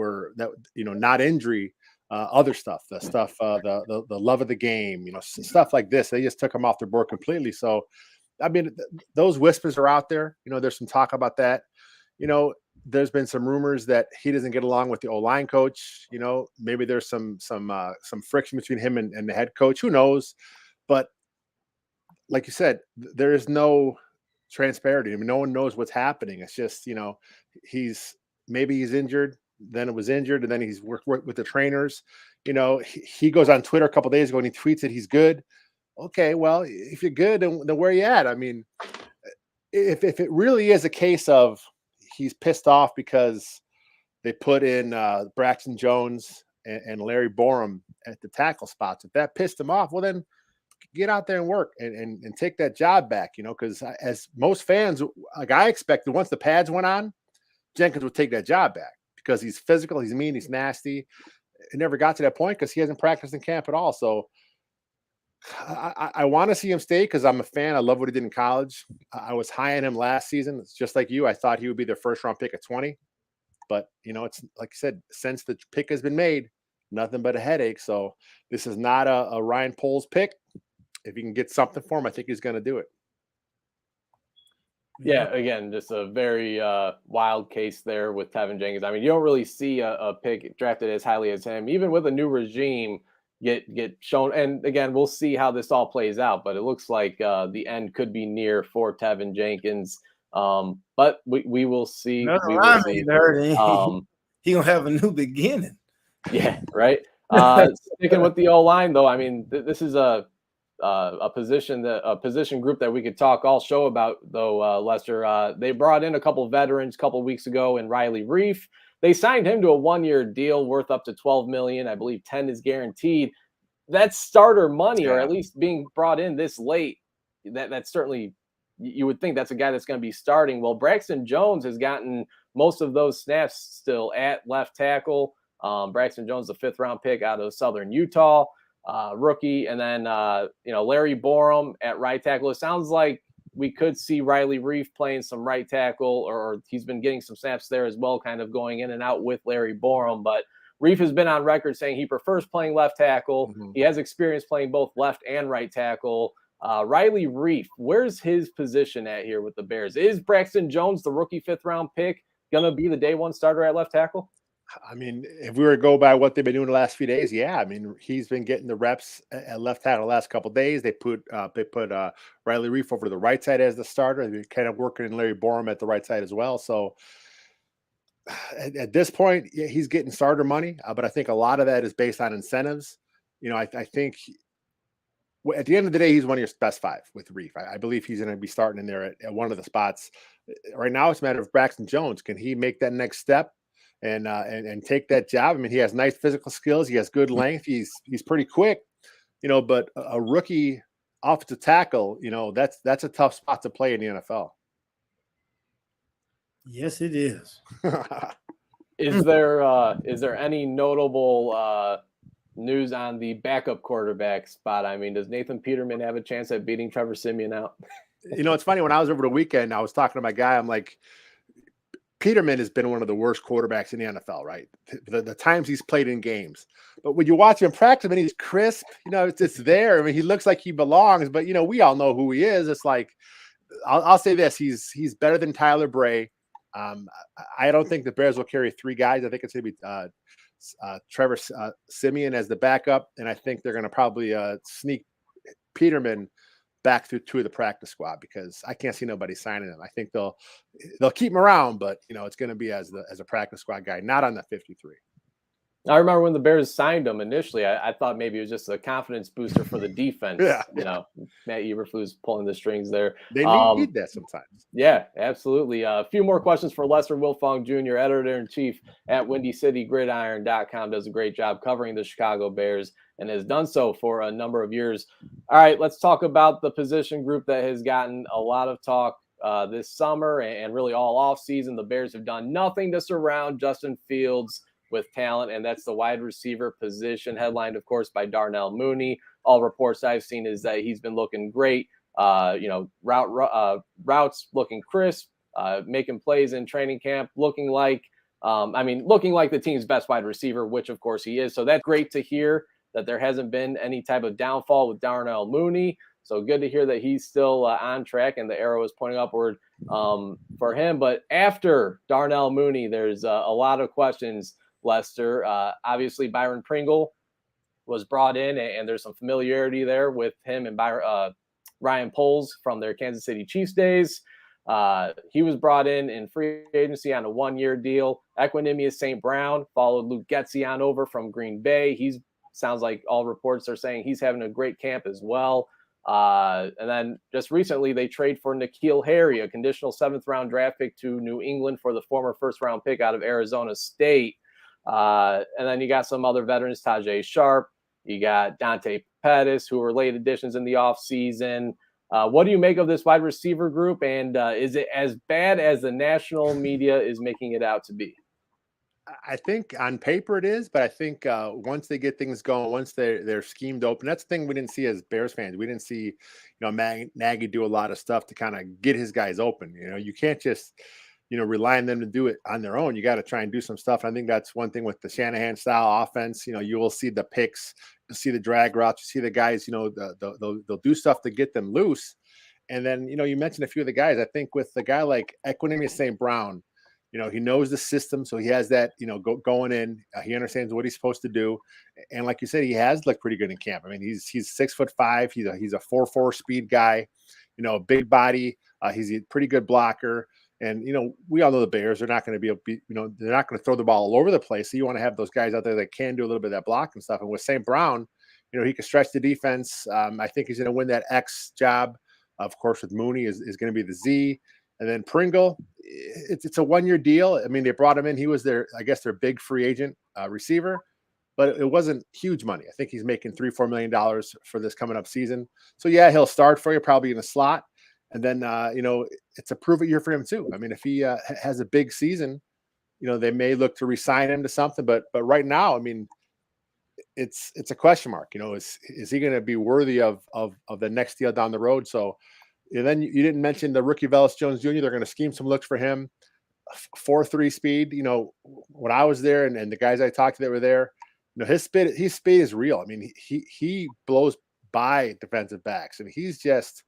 not injury, other stuff, the love of the game, stuff like this. They just took him off their board completely. So, I mean, those whispers are out there. There's some talk about that. There's been some rumors that he doesn't get along with the O-line coach. Maybe there's some friction between him and the head coach. Who knows? But like you said, there is no transparency. I mean, no one knows what's happening. It's just, he's injured, then it was injured, and then he's worked with the trainers. He goes on Twitter a couple of days ago and he tweets that he's good. Okay, well, if you're good, then where are you at? I mean, if it really is a case of he's pissed off because they put in Braxton Jones and Larry Borum at the tackle spots, if that pissed him off, well, then get out there and work and take that job back, because as most fans, like I expected, once the pads went on, Jenkins would take that job back because he's physical, he's mean, he's nasty. It never got to that point because he hasn't practiced in camp at all. So I want to see him stay because I'm a fan. I love what he did in college. I was high on him last season. It's just like you. I thought he would be their first round pick at 20. But, it's like I said, since the pick has been made, nothing but a headache. So this is not a Ryan Poles pick. If you can get something for him, I think he's going to do it.
Yeah, again, just a very wild case there with Tevin Jenkins. I mean, you don't really see a pick drafted as highly as him, even with a new regime, get shown. And again, we'll see how this all plays out, but it looks like the end could be near for Tevin Jenkins. But we will see. We will see.
He gonna have a new beginning.
Yeah, right. Sticking with the O-line, though, I mean, this is a position group that we could talk all show about, though. Lester, they brought in a couple of veterans a couple of weeks ago in Riley Reif. They signed him to a 1-year deal worth up to $12 million. I believe 10 is guaranteed. That's starter money, or at least being brought in this late. That's certainly, you would think that's a guy that's going to be starting. Well, Braxton Jones has gotten most of those snaps still at left tackle. Braxton Jones, the 5th-round pick out of Southern Utah, rookie, and then Larry Borum at right tackle. It sounds like we could see Riley Reif playing some right tackle, or he's been getting some snaps there as well, kind of going in and out with Larry Borum. But Reif has been on record saying he prefers playing left tackle. Mm-hmm. He has experience playing both left and right tackle. Riley Reif, where's his position at here with the Bears? Is Braxton Jones, the rookie 5th-round pick, going to be the day one starter at left tackle?
I mean, if we were to go by what they've been doing the last few days, yeah. I mean, he's been getting the reps at left tackle the last couple of days. They put Riley Reif over to the right side as the starter. They're kind of working in Larry Borum at the right side as well. So at this point, yeah, he's getting starter money, but I think a lot of that is based on incentives. I think at the end of the day, he's one of your best 5 with Reif. I believe he's going to be starting in there at one of the spots. Right now, it's a matter of Braxton Jones. Can he make that next step and take that job? I mean, he has nice physical skills. He has good length. He's pretty quick, but a rookie offensive tackle, that's a tough spot to play in the NFL.
Yes, it is.
Is there any notable news on the backup quarterback spot? I mean, does Nathan Peterman have a chance at beating Trevor Siemian out?
It's funny. When I was over the weekend, I was talking to my guy. I'm like, Peterman has been one of the worst quarterbacks in the NFL, right? The times he's played in games. But when you watch him practice, and he's crisp, it's there. I mean, he looks like he belongs, but, we all know who he is. It's like, I'll say this. He's better than Tyler Bray. I don't think the Bears will carry 3 guys. I think it's going to be Trevor Siemian as the backup, and I think they're going to probably sneak Peterman back through 2 of the practice squad because I can't see nobody signing him. I think they'll keep him around, but it's going to be as a practice squad guy, not on the 53.
I remember when the Bears signed him initially, I thought maybe it was just a confidence booster for the defense.
Yeah.
Matt Eberflus pulling the strings there.
They need that sometimes.
Yeah, absolutely. A few more questions for Lester Wiltfong Jr., editor-in-chief at WindyCityGridiron.com. Does a great job covering the Chicago Bears and has done so for a number of years. All right, let's talk about the position group that has gotten a lot of talk this summer and really all offseason. The Bears have done nothing to surround Justin Fields with talent, and that's the wide receiver position, headlined, of course, by Darnell Mooney. All reports I've seen is that he's been looking great. Routes looking crisp, making plays in training camp, looking like the team's best wide receiver, which of course he is. So that's great to hear that there hasn't been any type of downfall with Darnell Mooney. So good to hear that he's still on track and the arrow is pointing upward for him. But after Darnell Mooney, there's a lot of questions, Lester. Obviously, Byron Pringle was brought in, and there's some familiarity there with him and Ryan Poles from their Kansas City Chiefs days. He was brought in free agency on a 1-year deal. Equinemius St. Brown followed Luke Getzion over from Green Bay. Sounds like all reports are saying he's having a great camp as well. And then just recently, they trade for N'Keal Harry, a conditional 7th-round draft pick to New England for the former 1st-round pick out of Arizona State. And then you got some other veterans, Tajay Sharp. You got Dante Pettis, who were late additions in the offseason. What do you make of this wide receiver group? And is it as bad as the national media is making it out to be?
I think on paper it is, but I think once they get things going, once they're schemed open, that's the thing we didn't see as Bears fans. We didn't see, Nagy do a lot of stuff to kind of get his guys open. You can't just, rely on them to do it on their own. You got to try and do some stuff. I think that's one thing with the Shanahan style offense. You will see the picks, you'll see the drag routes, you see the guys, they'll do stuff to get them loose. And then, you mentioned a few of the guys. I think with the guy like Equinemius St. Brown, he knows the system, so he has that, going in. He understands what he's supposed to do, and like you said, he has looked pretty good in camp. I mean, he's 6'5". He's a 4.4 speed guy, big body. He's a pretty good blocker, and we all know the Bears are not going to be able to they're not going to throw the ball all over the place. So you want to have those guys out there that can do a little bit of that block and stuff. And with St. Brown, he can stretch the defense. I think he's going to win that X job. Of course, with Mooney is going to be the Z. And then Pringle, it's a 1-year deal. I mean, they brought him in. He was their big free agent receiver, but it wasn't huge money. I think he's making $3-4 million for this coming up season. So yeah, he'll start for you probably in the slot. And then, it's a prove-it year for him too. I mean, if he has a big season, they may look to re-sign him to something, but right now, I mean, it's a question mark, is he going to be worthy of the next deal down the road? So, and then you didn't mention the rookie Ellis Jones Jr. They're going to scheme some looks for him. 4.3 speed. When I was there and the guys I talked to that were there, his speed is real. I mean, he blows by defensive backs, and he's just,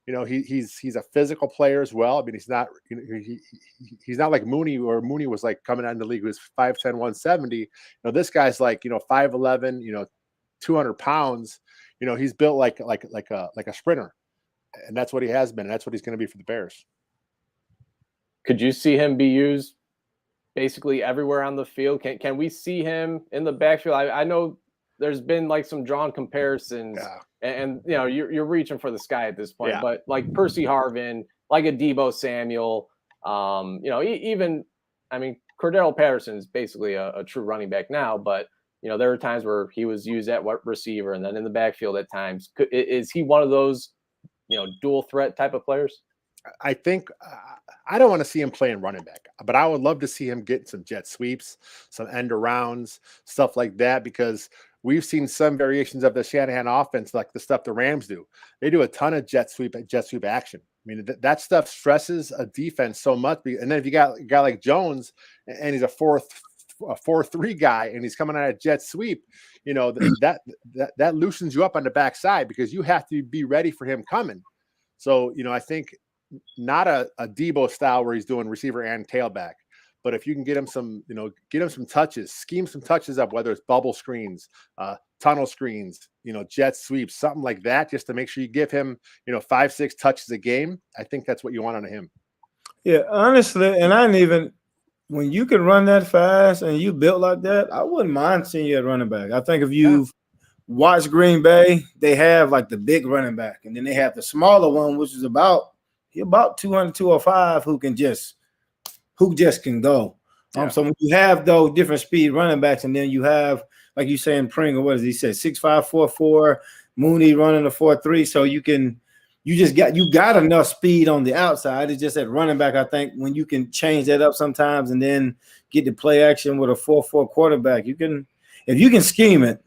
he's a physical player as well. I mean, he's not, he's not like Mooney, or Mooney was like coming out in the league who's 5'10", 170. This guy's like 5'11", 200 pounds. He's built like a sprinter. And that's what he has been. And that's what he's going to be for the Bears.
Could you see him be used basically everywhere on the field? Can we see him in the backfield? I know there's been like some drawn comparisons, and you're reaching for the sky at this point. But like Percy Harvin, like a Deebo Samuel, even Cordero Patterson is basically a true running back now. But there were times where he was used at receiver and then in the backfield at times. Is he one of those dual threat type of players?
I think I don't want to see him playing running back, but I would love to see him get some jet sweeps, some end arounds, stuff like that, because we've seen some variations of the Shanahan offense, like the stuff the Rams do. They do a ton of jet sweep action. I mean, that stuff stresses a defense so much. And then if you got a guy like Jones and he's a 4.3 guy and he's coming out of jet sweep, that loosens you up on the backside because you have to be ready for him coming. So, I think not a Debo style where he's doing receiver and tailback. But if you can get him some touches, scheme some touches up, whether it's bubble screens, tunnel screens, jet sweeps, something like that, just to make sure you give him, 5-6 touches a game. I think that's what you want out of him.
Yeah, honestly, and I didn't even when you can run that fast and you built like that, I wouldn't mind seeing you at running back. I think if you've watched Green Bay, they have like the big running back, and then they have the smaller one, which is about 200, 205, who just can go. So when you have those different speed running backs, and then you have, like you saying, Pringle, what does he say? 6'5", 4'4", Mooney running a 4'3", so you got enough speed on the outside. It's just at running back, I think, when you can change that up sometimes and then get the play action with a 4-4 quarterback, if you can scheme it,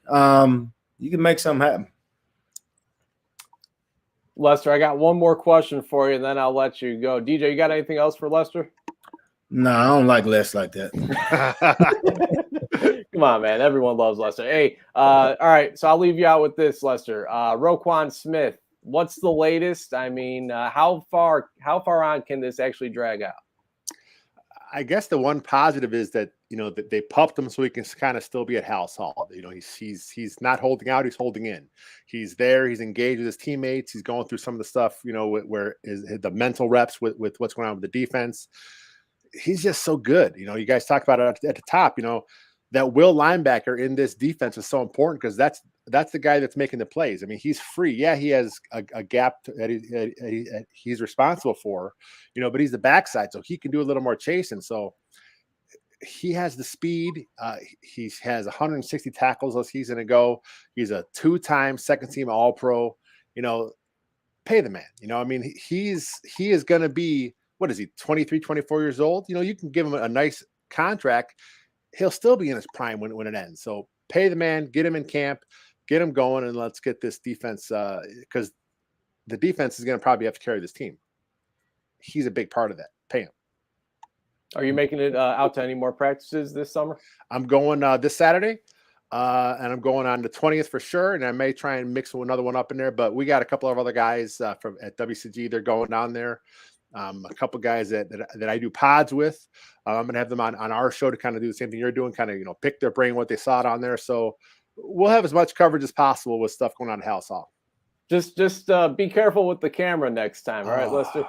you can make something happen.
Lester, I got one more question for you, and then I'll let you go. DJ, you got anything else for Lester?
No, I don't like Les like that.
Come on, man. Everyone loves Lester. Hey, all right, so I'll leave you out with this, Lester. Roquan Smith, what's the latest? I mean, how far on can this actually drag out?
I guess the one positive is that, that they pumped him so he can kind of still be at House Hall. He's not holding out, he's holding in. He's there, he's engaged with his teammates, he's going through some of the stuff, where is the mental reps with what's going on with the defense. He's just so good. You guys talk about it at the top, that will linebacker in this defense is so important because that's the guy that's making the plays. I mean, he's free. Yeah, he has a gap that he's responsible for, but he's the backside, so he can do a little more chasing. So he has the speed. He has 160 tackles a season ago. He's a 2-time second-team All-Pro. Pay the man. I mean, he is going to be, what is he, 23, 24 years old? You can give him a nice contract. He'll still be in his prime when it ends. So pay the man, get him in camp, get him going, and let's get this defense, because the defense is going to probably have to carry this team. He's a big part of that. Pay him.
Are you making it out to any more practices this summer? I'm
going this Saturday, and I'm going on the 20th for sure, and I may try and mix another one up in there, but we got a couple of other guys at WCG. They're going down there. A couple guys that I do pods with. I'm going to have them on our show to kind of do the same thing you're doing, kind of, pick their brain, what they saw on there. So we'll have as much coverage as possible with stuff going on at House Hall.
Just be careful with the camera next time. All right, Lester?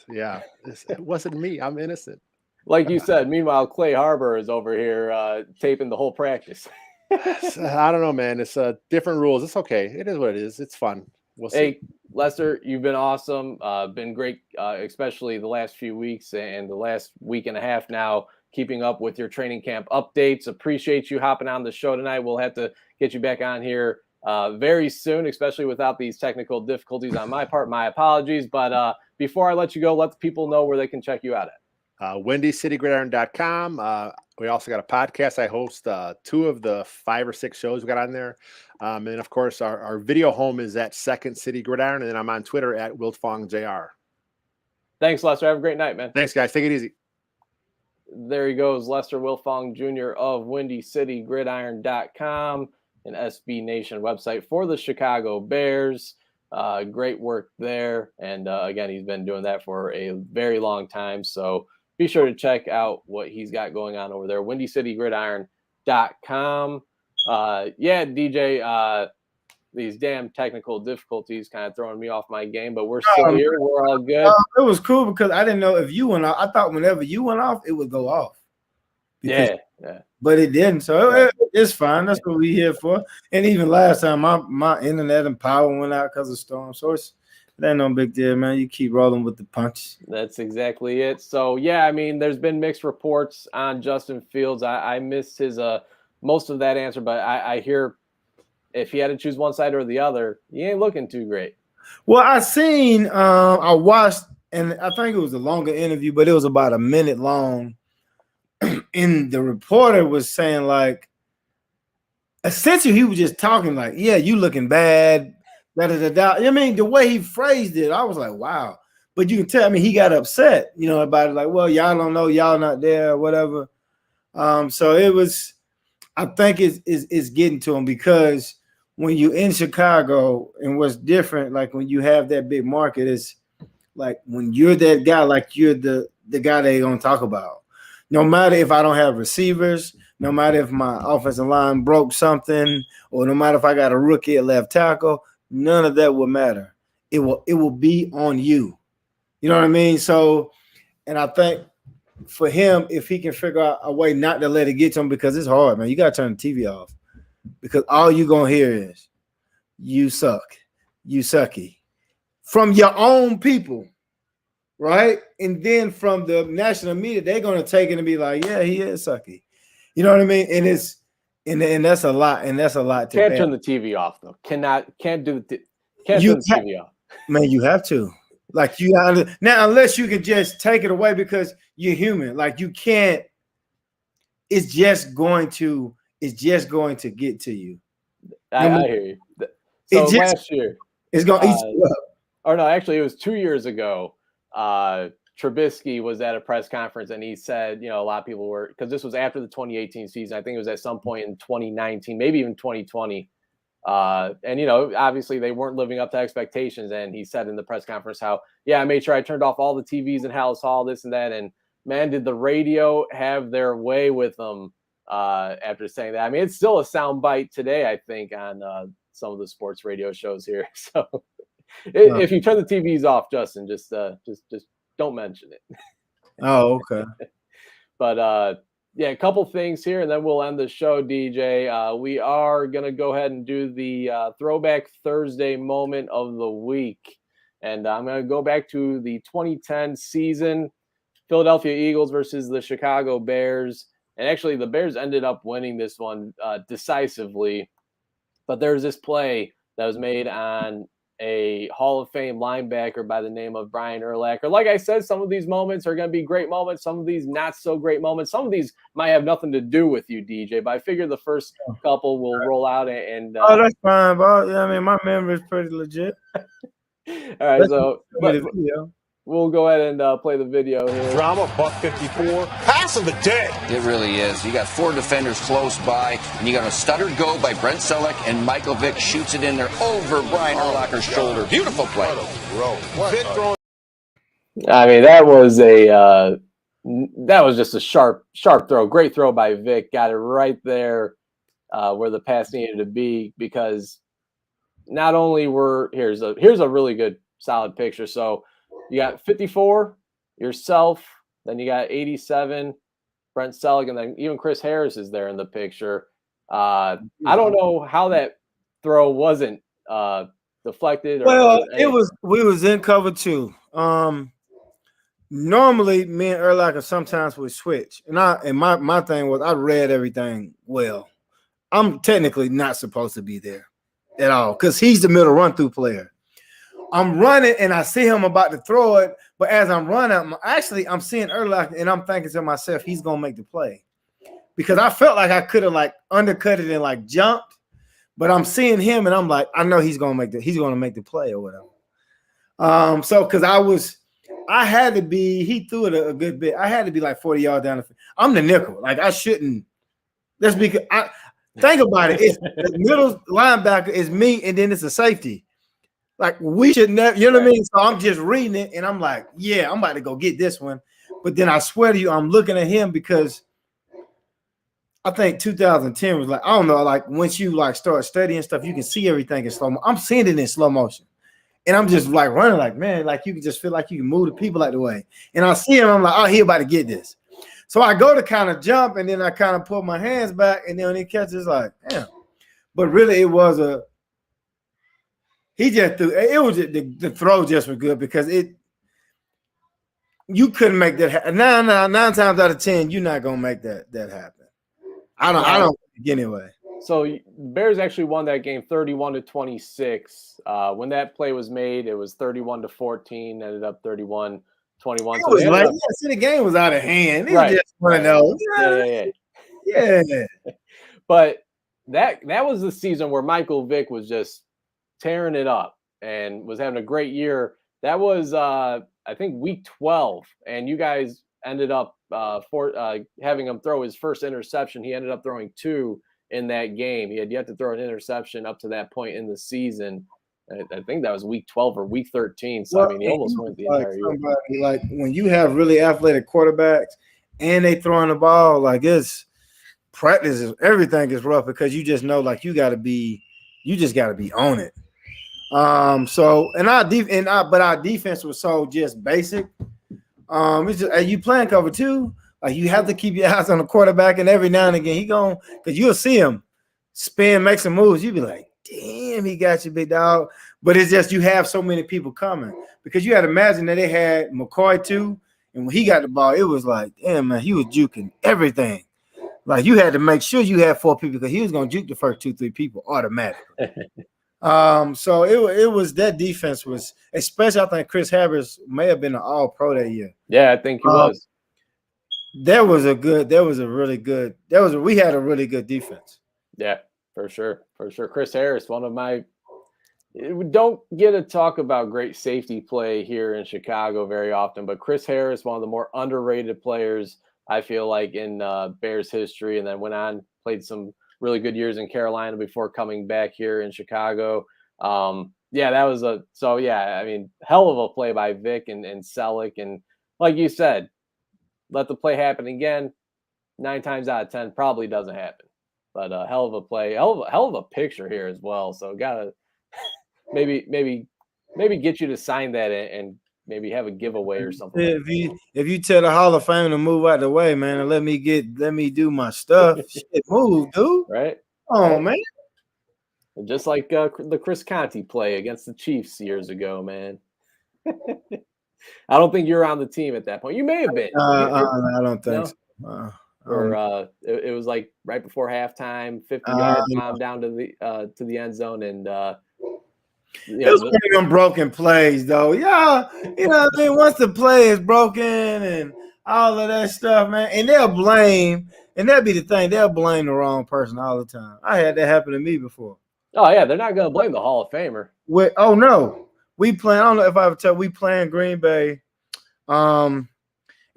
Yeah. It wasn't me. I'm innocent.
Like you said, meanwhile, Clay Harbor is over here taping the whole practice.
I don't know, man. It's different rules. It's okay. It is what it is. It's fun. We'll see.
Hey, Lester, you've been awesome. Been great, especially the last few weeks and the last week and a half now, keeping up with your training camp updates. Appreciate you hopping on the show tonight. We'll have to get you back on here very soon, especially without these technical difficulties on my part. My apologies. But before I let you go, let the people know where they can check you out at. WindyCityGridiron.com. We also got a podcast. I host 2 of the 5 or 6 shows we got on there. And of course, our video home is at Second City Gridiron. And then I'm on Twitter at WiltfongJR. Thanks, Lester. Have a great night, man.
Thanks, guys. Take it easy.
There he goes, Lester Wiltfong Jr. of WindyCityGridiron.com, an SB Nation website for the Chicago Bears. Great work there. And again, he's been doing that for a very long time. So be sure to check out what he's got going on over there. WindyCityGridiron.com. Yeah, DJ, these damn technical difficulties kind of throwing me off my game, but we're still here. We're all good.
It was cool because I didn't know if you went off. I thought whenever you went off, it would go off.
Yeah.
But it didn't. So it's fine. That's what we're here for. And even last time, my internet and power went out because of storm. So it ain't no big deal, man. You keep rolling with the punch.
That's exactly it. So, yeah, I mean, there's been mixed reports on Justin Fields. I missed his most of that answer, but I hear if he had to choose one side or the other, he ain't looking too great.
Well, I watched, and I think it was a longer interview, but it was about a minute long. And the reporter was saying, like, essentially he was just talking like, yeah, you looking bad, da-da-da-da. I mean, the way he phrased it, I was like, wow. But you can tell, I mean, he got upset, about it, like, well, y'all don't know, y'all not there, or whatever. So it was, I think it's getting to him because when you're in Chicago and what's different, like when you have that big market, is like when you're that guy, like you're the guy they're gonna talk about. No matter if I don't have receivers, no matter if my offensive line broke something, or no matter if I got a rookie at left tackle, none of that will matter. It will be on you. You know what I mean? So, and I think for him, if he can figure out a way not to let it get to him, because it's hard, man. You gotta turn the TV off because all you're gonna hear is you suck, you sucky from your own people, right? And then from the national media, they're gonna take it and be like, yeah, he is sucky. You know what I mean? And it's and that's a lot, and that's a lot to
Can't
bear.
turn the TV off though. Can't turn the TV off.
Man, you have to. Like you now, unless you can just take it away because you're human. Like you can't. It's just going to get to you.
I hear you. So last year,
it's going to eat you up.
Or no, actually, it was 2 years ago. Trubisky was at a press conference and he said, a lot of people were, because this was after the 2018 season. I think it was at some point in 2019, maybe even 2020. And obviously they weren't living up to expectations. And he said in the press conference how, I made sure I turned off all the TVs in Hallis Hall, this and that. And man, did the radio have their way with them after saying that. I mean, it's still a soundbite today, I think, on some of the sports radio shows here. So if you turn the TVs off, Justin, just don't mention it.
Oh, okay.
But a couple things here, and then we'll end the show, DJ. We are going to go ahead and do the Throwback Thursday moment of the week. And I'm going to go back to the 2010 season, Philadelphia Eagles versus the Chicago Bears. And actually, the Bears ended up winning this one decisively. But there's this play that was made on a Hall of Fame linebacker by the name of Brian Urlacher. Like I said, some of these moments are going to be great moments. Some of these not so great moments. Some of these might have nothing to do with you, DJ. But I figure the first couple will roll out and.
That's fine, bro. Yeah, I mean, my memory is pretty legit.
All right, so we'll go ahead and play the video here.
Drama, $154. Pass of the day.
It really is. You got four defenders close by, and you got a stuttered go by Brent Selleck, and Michael Vick shoots it in there over Brian Urlacher's shoulder. Beautiful play.
I mean, that was just a sharp throw. Great throw by Vick. Got it right there where the pass needed to be, because not only here's a really good solid picture. So you got 54 yourself, then you got 87 Brent Selleck, and then even Chris Harris is there in the picture. I don't know how that throw wasn't deflected.
We was in cover two. Normally me and Urlacher sometimes would switch, and my thing was I read everything well. I'm technically not supposed to be there at all because he's the middle run through player. I'm running and I see him about to throw it, but as I'm running, I'm seeing Urlacher and I'm thinking to myself, he's gonna make the play, because I felt like I could have undercut it and jumped, but I'm seeing him and I'm like, I know he's gonna make the play or whatever. So because I had to be, he threw it a good bit. I had to be 40 yards down the field. I'm the nickel. I shouldn't. That's because think about it. It's the middle linebacker is me, and then it's a safety. We should never, you know what I mean? So I'm just reading it, and I'm like, yeah, I'm about to go get this one. But then I swear to you, I'm looking at him because I think 2010 was I don't know, once you start studying stuff, you can see everything in slow motion. I'm seeing it in slow motion. And I'm just running man, you can just feel like you can move the people out the way. And I see him, I'm like, oh, he about to get this. So I go to kind of jump, and then I kind of pull my hands back, and then when he catches, damn. But really, it was he just threw. It was the throw just was good because you couldn't make that happen. 9 times out of 10, you're not gonna make that happen. I don't think anyway. So
the Bears actually won that game 31-26. When that play was made, it was 31-14. Ended up 31-21.
So the game was out of hand. It was just one of those. Yeah.
But that was the season where Michael Vick was just tearing it up and was having a great year. That was I think week 12, and you guys ended up having him throw his first interception. He ended up throwing 2 in that game. He had yet to throw an interception up to that point in the season. I think that was week 12 or week 13. So, I mean, he almost went the entire year.
Like when you have really athletic quarterbacks and they throwing the ball, like it's practice, everything is rough because you just know, like you just got to be on it. But our defense was so just basic. It's just, are you playing cover 2? Like you have to keep your eyes on the quarterback, and every now and again because you'll see him spin, make some moves. You'll be like, damn, he got you, big dog. But it's just you have so many people coming because you had to imagine that they had McCoy too, and when he got the ball, it was like, damn man, he was juking everything. Like you had to make sure you had 4 people because he was gonna juke the first 2-3 people automatically. So it was that defense was, especially I think Chris Harris may have been an All-Pro that year.
Yeah, I think he was.
We had a really good defense.
Yeah, for sure. Chris Harris, we don't get to talk about great safety play here in Chicago very often, but Chris Harris, one of the more underrated players, I feel like, in Bears history, and then went on, played some really good years in Carolina before coming back here in Chicago. I mean, hell of a play by Vic and Selleck. And like you said, let the play happen again. 9 times out of 10 probably doesn't happen. But hell of a play, hell of a picture here as well. So gotta maybe get you to sign that and maybe have a giveaway or something.
If you tell the Hall of Fame to move out the way, man, and let me do my stuff, shit, move, dude.
Right?
Oh man.
Just like the Chris Conte play against the Chiefs years ago, man. I don't think you were on the team at that point. You may have been.
I don't think so.
It was like right before halftime, 50-yard bomb down to the end zone, and
it was one of them broken plays, though. Yeah, you know what I mean. Once the play is broken and all of that stuff, man, and that'd be the thing. They'll blame the wrong person all the time. I had that happen to me before.
Oh yeah, they're not gonna blame the Hall of Famer.
Oh no, we play. I don't know if I ever tell. We play in Green Bay.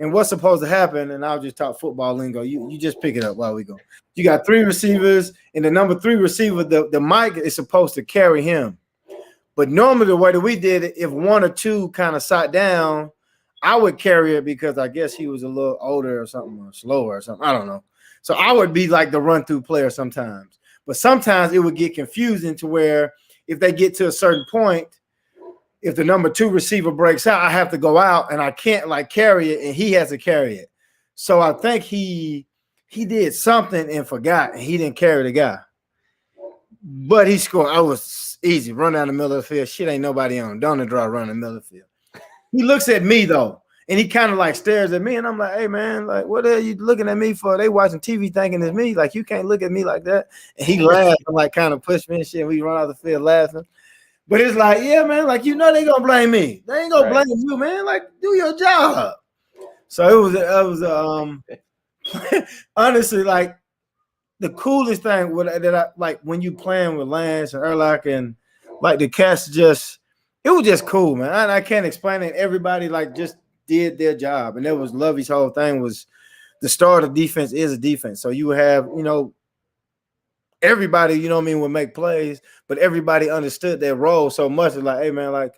And what's supposed to happen, and I'll just talk football lingo. You just pick it up while we go. You got 3 receivers, and the number 3 receiver, the mic is supposed to carry him. But normally the way that we did it, if 1 or 2 kind of sat down, I would carry it because I guess he was a little older or something, or slower or something. I don't know. So I would be like the run-through player sometimes. But sometimes it would get confusing to where if they get to a certain point, if the number 2 receiver breaks out, I have to go out and I can't like carry it, and he has to carry it. So I think he did something and forgot, and he didn't carry the guy. But he scored. I was easy. Run down the middle of the field. Shit ain't nobody on. Don't draw run in the middle of the field. He looks at me though, and he kind of like stares at me, and I'm like, hey man, like what are you looking at me for? They watching TV thinking it's me. Like you can't look at me like that. And he laughed and like kind of pushed me and shit. And we run out of the field laughing. But it's like, yeah, man, like, you know, they gonna blame me. They ain't gonna blame you, man. Like, do your job. So it was honestly, like, the coolest thing that I like when you playing with Lance and Erlach and like the cast, it was just cool, man. I can't explain it. Everybody like just did their job, and that was Lovey's whole thing was the start of defense is a defense. So you have, you know, everybody, you know what I mean, would make plays, but everybody understood their role so much. It's like, hey, man, like,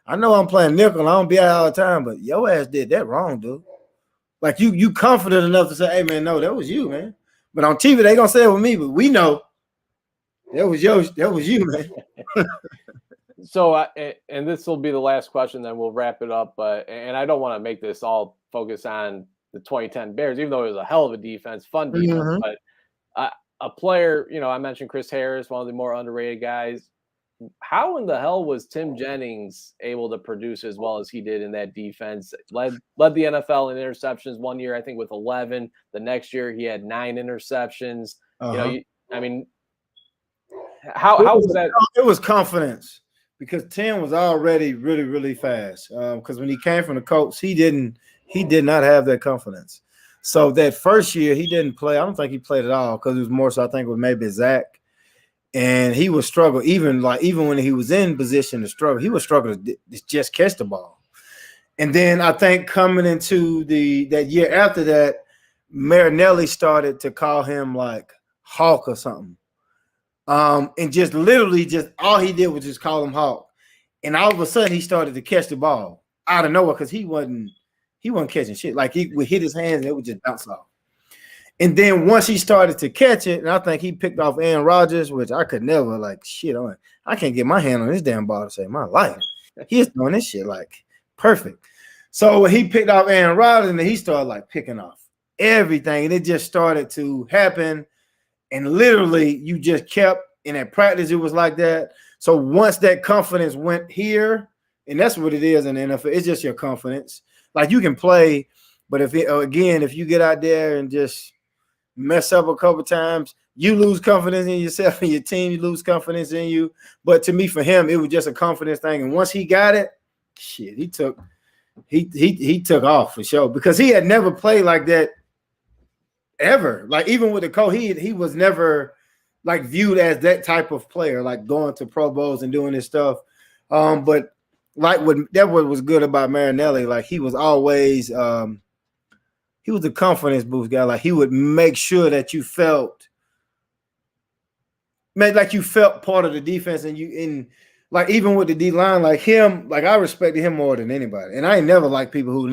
I know I'm playing nickel, and I don't be out all the time, but your ass did that wrong, dude. Like, you confident enough to say, hey, man, no, that was you, man. But on TV, they going to say it with me, but we know that was you, man.
So, and this will be the last question, then we'll wrap it up. And I don't want to make this all focus on the 2010 Bears, even though it was a hell of a defense, fun defense, but a player, you know, I mentioned Chris Harris, one of the more underrated guys. How in the hell was Tim Jennings able to produce as well as he did in that defense? Led the NFL in interceptions one year, I think, with 11. The next year, he had 9 interceptions. You know, I mean, how was that?
It was confidence because Tim was already really, really fast. Because when he came from the Colts, he did not have that confidence. So that first year he didn't play. I don't think he played at all because it was more so I think with maybe Zach, and he would struggle even when he was in position to struggle. He would struggle to just catch the ball. And then I think coming into that year after that, Marinelli started to call him like Hawk or something. And just literally just all he did was just call him Hawk. And all of a sudden he started to catch the ball out of nowhere because he wasn't catching shit. Like he would hit his hands and it would just bounce off. And then once he started to catch it, and I think he picked off Aaron Rodgers, which I could never I can't get my hand on this damn ball to save my life. He's doing this shit like perfect. So he picked off Aaron Rodgers and then he started like picking off everything. And it just started to happen. And literally you just kept, and at practice it was like that. So once that confidence went here, and that's what it is in the NFL, it's just your confidence. Like you can play, but if you get out there and just mess up a couple times, you lose confidence in yourself and your team, you lose confidence in you. But to me, for him, it was just a confidence thing. And once he got it, shit, he took off for sure because he had never played like that ever. Like even with the coach, he was never like viewed as that type of player, like going to Pro Bowls and doing this stuff. But like what was good about Marinelli, like he was always he was a confidence boost guy. Like he would make sure that you felt part of the defense, and like even with the D line, like him, like I respected him more than anybody. And I ain't never liked people who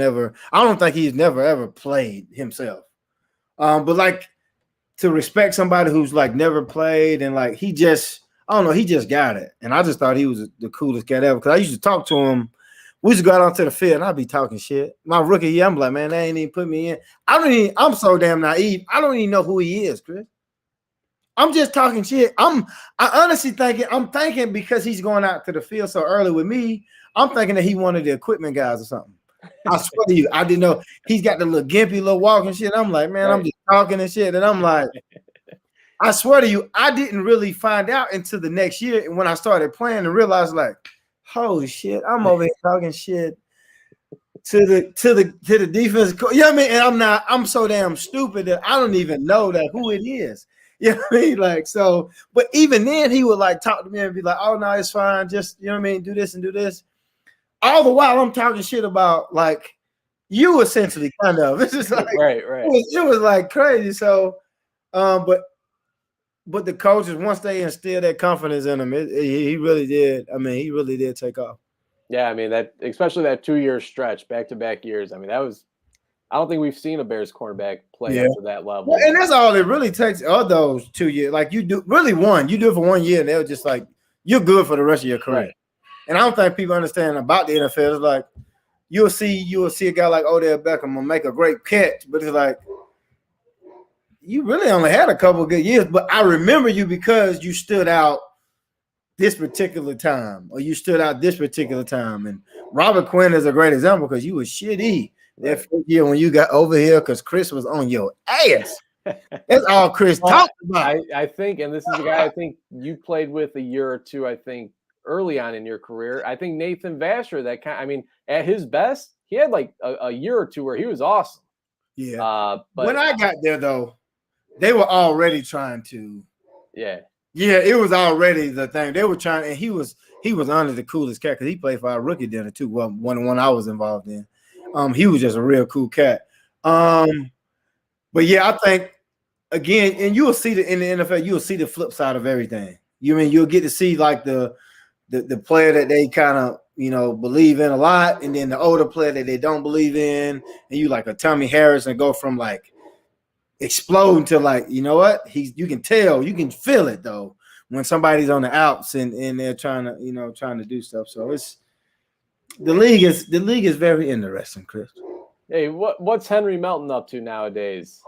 I don't think he's never ever played himself. But like to respect somebody who's like never played and like he just got it. And I just thought he was the coolest cat ever because I used to talk to him. We used to go out onto the field and I'd be talking shit. My rookie year, I'm like, man, they ain't even put me in. I'm so damn naive. I don't even know who he is, Chris. I'm just talking shit. I'm thinking because he's going out to the field so early with me, I'm thinking that he one of the equipment guys or something. I swear to you, I didn't know he's got the little gimpy little walk and shit. I'm like, man, I'm just talking and shit. And I'm like, I swear to you, I didn't really find out until the next year. And when I started playing and realized like, holy shit, I'm over here talking shit to the defense. You know what I mean? And I'm so damn stupid that I don't even know that who it is. You know what I mean? Like, so, but even then he would like talk to me and be like, oh no, it's fine. Just, you know what I mean? Do this and do this. All the while I'm talking shit about like you essentially kind of. It's just like
right.
It was like crazy. So but the coaches, once they instilled that confidence in him, he really did. I mean, he really did take off.
Yeah, I mean that, especially that 2-year stretch, back-to-back years. I mean, I don't think we've seen a Bears cornerback play up to that level.
Well, and that's all it really takes. Of those 2 years, like you do really one, you do it for 1 year, and they're just like you're good for the rest of your career. Right. And I don't think people understand about the NFL. It's like you'll see a guy like Odell Beckham will make a great catch, but it's like you really only had a couple of good years. But I remember you because you stood out this particular time, or you stood out this particular time. And Robert Quinn is a great example because you were shitty that first year when you got over here because Chris was on your ass. That's all Chris talked about.
I think, and this is a guy I think you played with a year or two, I think, early on in your career. I think Nathan Vasher, at his best, he had like a year or two where he was awesome.
Yeah. But when I got there, though, they were already trying to. Yeah, it was already the thing. They were trying, and he was under the coolest cat because he played for our rookie dinner too. Well, one I was involved in. He was just a real cool cat. But yeah, I think again, and you will see in the NFL, you will see the flip side of everything. You'll get to see like the player that they kind of believe in a lot, and then the older player that they don't believe in, and you like a Tommy Harris and go from like exploding to like, you know what? You can tell, you can feel it though when somebody's on the outs and they're trying to do stuff. So it's the league is very interesting, Chris.
Hey, what's Henry Melton up to nowadays?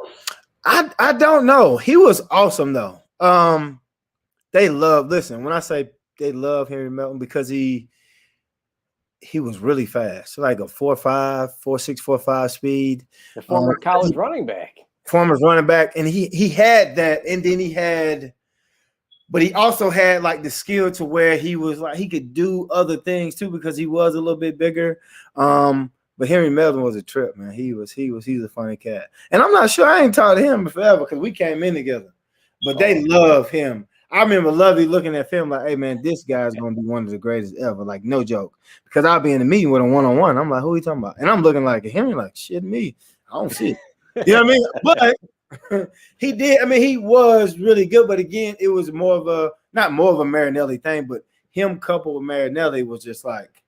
I don't know. He was awesome though. When I say they love Henry Melton because he was really fast, like a 4.5, 4.6, 4.5 speed.
The former college running back.
And he had that, and then but he also had like the skill to where he was like he could do other things too because he was a little bit bigger. But Henry Melton was a trip, man. He was a funny cat, and I'm not sure I ain't talked to him forever because we came in together. But they love him. I remember Lovey looking at film like, hey man, this guy's gonna be one of the greatest ever, like no joke. Because I'll be in a meeting with him one-on-one. I'm like, who are you talking about? And I'm looking like Henry, like shit me. I don't see it. You know what I mean? He did. I mean, he was really good, but again, it was more of a not more of a Marinelli thing, but him coupled with Marinelli was just like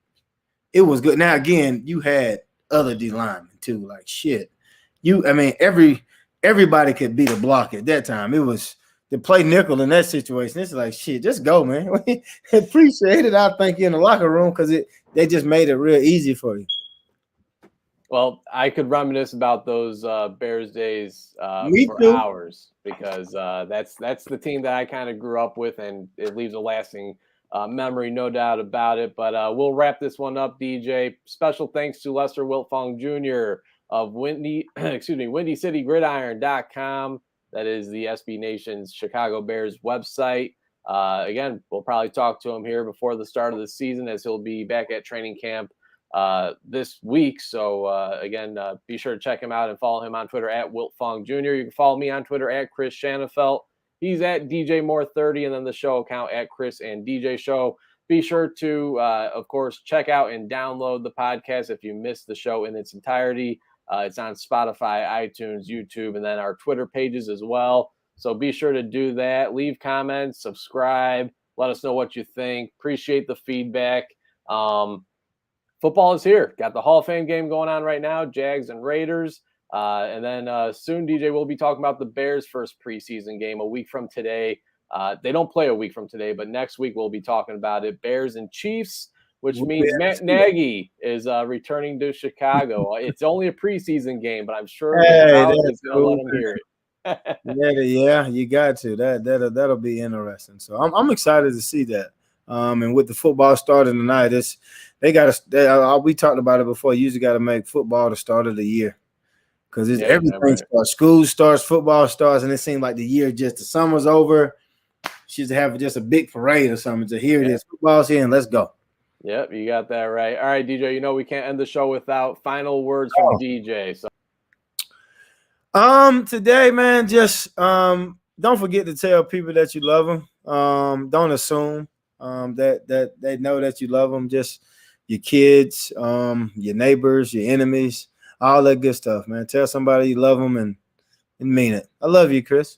it was good. Now again, you had other D linemen too, like shit. I mean, everybody could beat a block at that time. It was to play nickel in that situation. It's like shit, just go, man. Appreciate it, I think, in the locker room because they just made it real easy for you.
Well, I could reminisce about those Bears days for
too.
hours because that's the team that I kind of grew up with, and it leaves a lasting memory, no doubt about it. But we'll wrap this one up, DJ. Special thanks to Lester Wiltfong Jr. of Windy City Gridiron.com. That is the SB Nation's Chicago Bears website. Again, we'll probably talk to him here before the start of the season as he'll be back at training camp this week. So again, be sure to check him out and follow him on Twitter at Wiltfong Jr. You can follow me on Twitter at Chris Shanafelt. He's at DJ Moore 30, and then the show account at Chris and DJ Show. Be sure to, of course, check out and download the podcast if you missed the show in its entirety. It's on Spotify, iTunes, YouTube, and then our Twitter pages as well. So be sure to do that. Leave comments, subscribe, let us know what you think. Appreciate the feedback. Football is here. Got the Hall of Fame game going on right now, Jags and Raiders. And then soon, DJ, we'll be talking about the Bears' first preseason game a week from today. They don't play a week from today, but next week we'll be talking about it. Bears and Chiefs, which means Matt Nagy is returning to Chicago. It's only a preseason game, but I'm sure is going to let him hear it.
Yeah, you got to. That'll be interesting. So I'm excited to see that. And with the football starting tonight, we talked about it before. You usually got to make football the start of the year because everything starts. School starts, football starts, and it seems like the summer's over. She used to have just a big parade or something. So here it is, football's here, and let's go.
Yep, you got that right. All right, DJ, we can't end the show without final words from DJ. So
today, man, just don't forget to tell people that you love them. Don't assume that they know that you love them. Just your kids, your neighbors, your enemies, all that good stuff, man. Tell somebody you love them and mean it. I love you, Chris.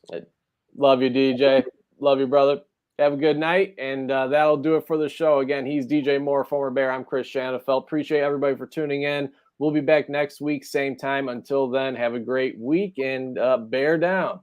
Love you, DJ. Love you, brother. Have a good night, and that'll do it for the show. Again, he's DJ Moore, former Bear. I'm Chris Shanafelt. Appreciate everybody for tuning in. We'll be back next week, same time. Until then, have a great week, and bear down.